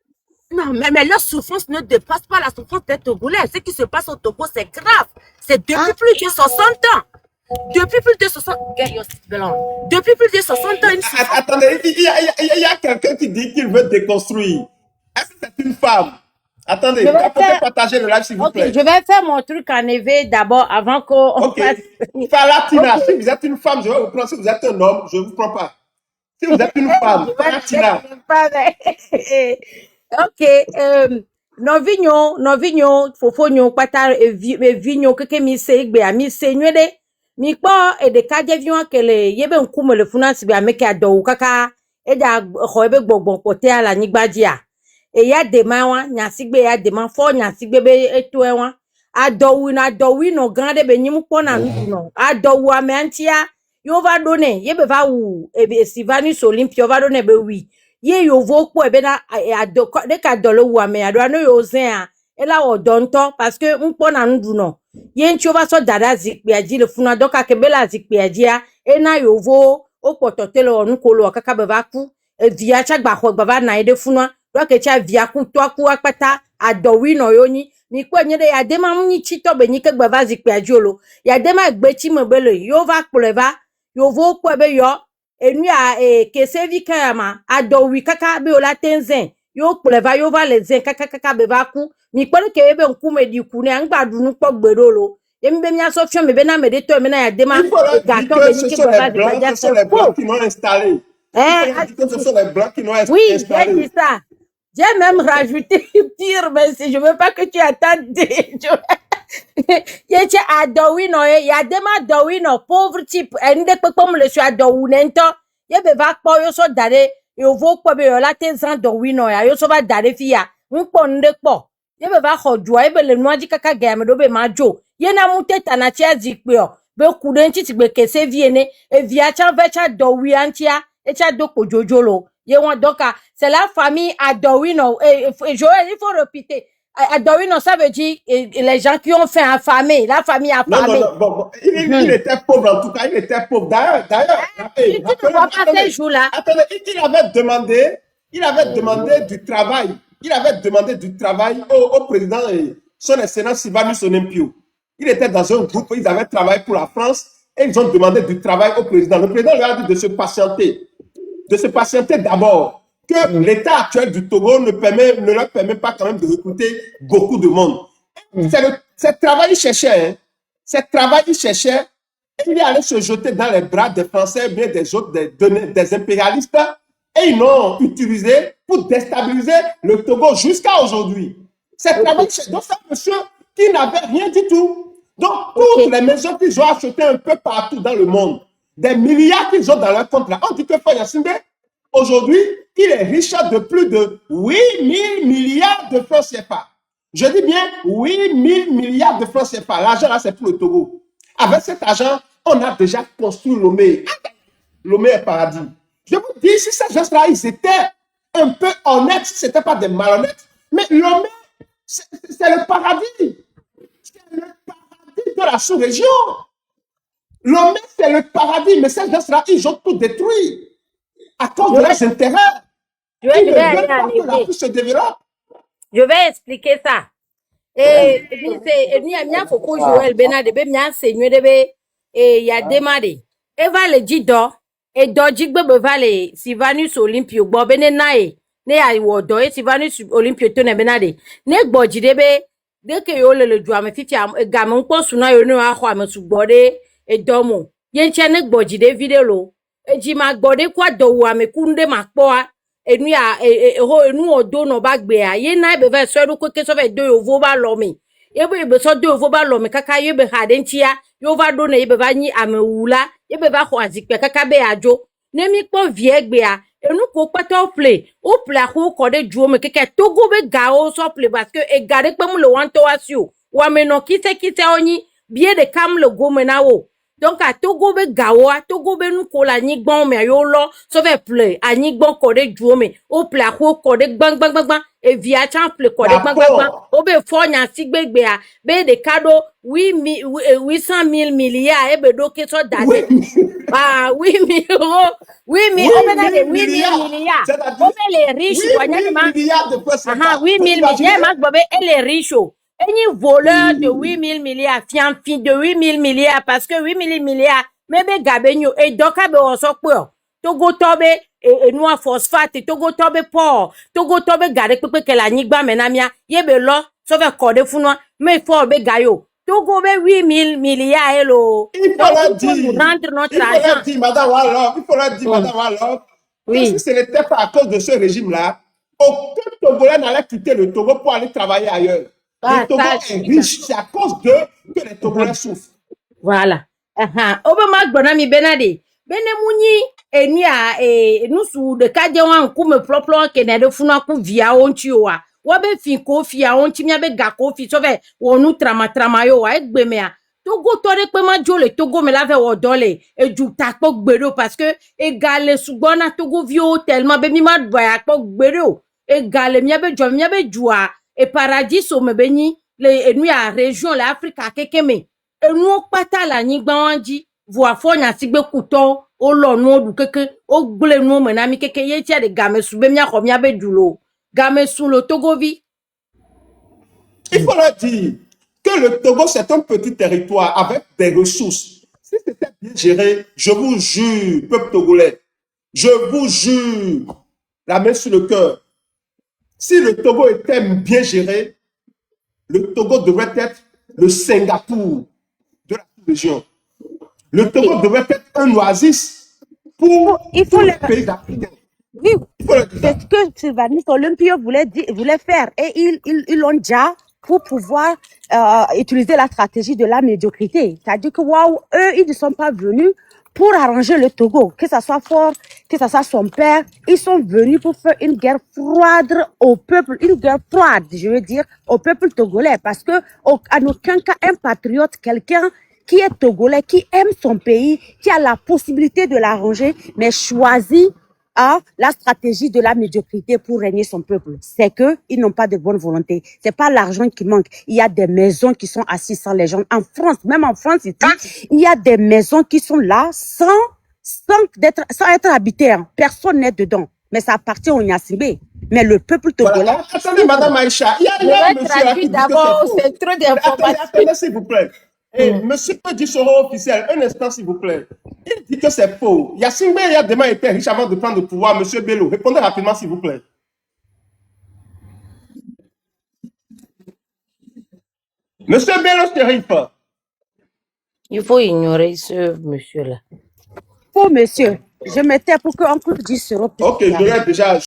D: Non, mais leur souffrance ne dépasse pas la souffrance des Togolais. Ce qui se passe au Togo, c'est grave. C'est depuis plus de 60 ans. Depuis plus de 60 ans. Depuis plus de 60 ans.
A: Attendez, il y a quelqu'un qui dit qu'il veut déconstruire. Est-ce que c'est une femme? Attendez, vous pouvez partager le live s'il vous plaît.
C: Je vais faire mon truc en EV d'abord avant qu'on fasse.
A: Falatina, si vous êtes une femme, je vais vous prendre. Si vous êtes un homme, je ne vous prends pas. Si vous êtes une femme, Falatina.
C: Ok, novinho, fofonyo, pata, vinyo, keke mi se igbe, mi se nywede, mi po, de kaje vinyo kele, yebe nkume le funansi be ameke ado kaka, da hoebe gbogbo pote ala nigbadia. Ya demawa, nyasigbe ya dema, fo nyasigbe be etuewa, adowi no grande be nyimu pona no, adowu ame antia, yo va donner, yebe va ou, Sylvanus Olympia va donner be oui. Ye yovo ko ebe na de ka dolo wu ame ado no yo zen a ela o donto parce que npo na ndu no ye nchi over so dada zikpe aji le funa doka kebela zikpe aji a ena yovo o pototelo onu ko lo kaka be ba ku via cha gba ho gba na ide funa do ke cha via ku to ku apata adowi no yoni mi ko nye de ya de ma munyi chito be nyi ke gba va zikpe aji olo ya de ma gbe chi mo bele yo va pleva yovo ko ebe yo enu a kesevi kama adowi kaka be ola tenzen yo pleva yo va le zen kaka be va ku mi pele ke ebe nkume di ku ne angbadu nu po gbedolo yemi be mi aso fion me be na me de to me na ya de ma ga to be ni ke baba de baja
A: ce sont les blancs qui l'ont installé. Ce sont les blancs qui l'ont installé.
C: Oui, j'ai dit ça. J'ai même rajouté pire, mais si je veux pas que tu attendes. Yeche adowi no ya dema adowi no pauvre type ende pe comme le suis adowi nento ye be va kpo yo so dare yo vo kpo be yo la te zan adowi no ya yo so ba dare fi ya npo nde kpo ye be va khodu ye be le nuaji kaka ga me do be ma jo ye na mu teta na chia zikpe o be ku de nti tigbe kese viene e via cha vecha adowi antia e cha doko jojolo ye won doka c'est la famille adowi no Joël il faut répéter. Adorino, ça veut dire les gens qui ont fait affamer, la famille affamée.
A: Non, bon. Il était pauvre en tout cas, il était pauvre. D'ailleurs,
C: tu ne vois pas ces jours-là.
A: Attendez, il avait demandé du travail. Il avait demandé du travail au président son excellence Sylvanus Olympio. Il était dans un groupe, ils avaient travaillé pour la France et ils ont demandé du travail au président. Le président lui a dit de se patienter d'abord. Que l'état actuel du Togo ne leur permet pas quand même de recruter beaucoup de monde. C'est travail il cherchait. Hein. C'est travail il cherchait. Et il est allé se jeter dans les bras des Français, bien des autres, des impérialistes. Et ils l'ont utilisé pour déstabiliser le Togo jusqu'à aujourd'hui. C'est travail il cherchait. Donc c'est un monsieur qui n'avait rien du tout. Donc toutes les maisons qu'ils ont achetées un peu partout dans le monde, des milliards qu'ils ont dans leur compte là, on dit que Fayasimbe, aujourd'hui, il est riche de plus de 8 000 milliards de francs CFA. Je dis bien 8 000 milliards de francs CFA. L'argent là, c'est pour le Togo. Avec cet argent, on a déjà construit Lomé. Lomé est paradis. Je vous dis, si ces gens-là, ils étaient un peu honnêtes, si ce n'était pas des malhonnêtes, mais Lomé, c'est le paradis. C'est le paradis de la sous-région. Lomé, c'est le paradis, mais ces gens-là, ils ont tout détruit. À cause de leurs intérêts.
C: Je vais expliquer ça. Et Joël Benade be mia senwe de be ya demade. Eva le jido e dojigbe be vale Sylvanus Olympio gbo be ne nai ne ya wodo e Sylvanus Olympio to ne benade. Ne gbojide be de ke yo le ju ame fifi ga me npo suna yo no ahwa me sugbode e domo. Ye nche ne gbojide video eji ma gbode kwa dowu ame kunde makpoa enu ya enu odo no bagbe a ye na be ve so do ko ke so ve do yovo ba lo mi ye be so do yovo ba lo mi kaka ye be hade ntia yo va do na ye be va nyi amewula ye be va ho azikpe kaka be ajo ne mi po vie gbe a enu ko pato play o play ko ko de juo me keke Togo be ga o so play parce que e gare pe mu le wan to asio Wameno kite oni, bien de kam le gomenao. Donc, à Togo be gawa, Togo be nou ko la nyigban me ayolo, so ve ple, a nyigban kode juome, o ple a kode bang bang bang bang, e via chan ple kode bang bang bang,
A: D'accord.
C: o be fonya sigbe a, be de cadeau, 800 000 milliards, e be do ke so dade.
A: Oui.
C: Ah, 8 000 euros, 8 000, o be na de 8 000 milliards.
A: C'est-à-dire
C: O be les riches,
A: 8 000 milliards de francs
C: aha,
A: CFA.
C: 8 000
A: Vous imaginez?
C: milliards, Bobe, elle est riche. Un voleur de 8 000 milliards, fianfi de 8 000 milliards, parce que 8 000 milliards, mebe gabenyo, et doka be osokpo. Togo tobe, et noix phosphate, togo tobe por, togo tobe gade pepe ke la nigba menamia, yebe lo, sauve kode funwa, mais faut be gayo. Togo be 8 000 milliards, hello.
A: Il
C: Donc,
A: faudra
C: il faut nous
A: dire,
C: rendre notre argent.
A: Madame Wallon, il faudra dire, Madame Wallon, que si
C: Oui.
A: ce n'était pas à cause de ce régime-là, aucun Togolais n'allait quitter le Togo pour aller travailler ailleurs.
C: Ah,
A: Le Togo
C: ça,
A: est riche, c'est à cause d'eux que les Togolais souffrent.
C: Voilà. Obe mag bonami benade. Bene muni eni a nusu de kaje wan ku me ploplo ke na de funa ku via onchi wa. Wa be fin ko fi a onchi mi be ga ko fi so ve wonu trama yo wa egbe me a. Togo to de pe ma jo le Togo me la ve wo dole e ju ta po gbero parce que e gale sugbona Togo vio tellement be mi ma do ya po gbero e gale mi be jua e paradis so me beni le enu a région la Afrique kekeme enu pata la nyigba wanji voa fonya sigbe kuto o lo nu odu keke o gble nu menami keke ye tia de gamesu be mia ko mia be dulo gamesu lo togovi.
A: Il faut leur dire que le Togo, c'est un petit territoire avec des ressources. Si c'était bien géré, je vous jure, peuple togolais, je vous jure, la main sur le cœur, si le Togo était bien géré, le Togo devrait être le Singapour de la région. Le Togo devrait être un oasis pour
D: Il faut
A: tous
D: le...
A: les pays africains.
D: Oui,
A: Il faut le dire.
D: c'est ce que Sylvanus Olympio voulait faire. Et ils l'ont déjà pour pouvoir utiliser la stratégie de la médiocrité. C'est-à-dire que, waouh, eux, ils ne sont pas venus pour arranger le Togo, que ça soit Ford, que ça soit son père. Ils sont venus pour faire une guerre froide au peuple, une guerre froide, je veux dire, au peuple togolais. Parce que, en aucun cas, un patriote, quelqu'un qui est togolais, qui aime son pays, qui a la possibilité de l'arranger, mais choisit la stratégie de la médiocrité pour régner son peuple. C'est que ils n'ont pas de bonne volonté. C'est pas l'argent qui manque. Il y a des maisons qui sont assises sans les gens. En France, même en France ici, il y a des maisons qui sont là sans être habitées. Hein. Personne n'est dedans. Mais ça appartient au Nyasibé. Mais le peuple togolais...
A: Voilà. Attendez, Madame Aïcha, il y a un monsieur là qui dit que c'est trop d'informations. Attendez, s'il vous plaît. Monsieur Dissoro officiel, un instant, s'il vous plaît. Il dit que c'est faux. Yassine Bey a demain été riche avant de prendre le pouvoir. Monsieur Bello, répondez rapidement, s'il vous plaît. Monsieur Bello, Shérif.
C: Il faut ignorer ce monsieur-là.
D: Faux monsieur. Je mettais pour qu'on dise sur
A: Ok, je l'ai déjà.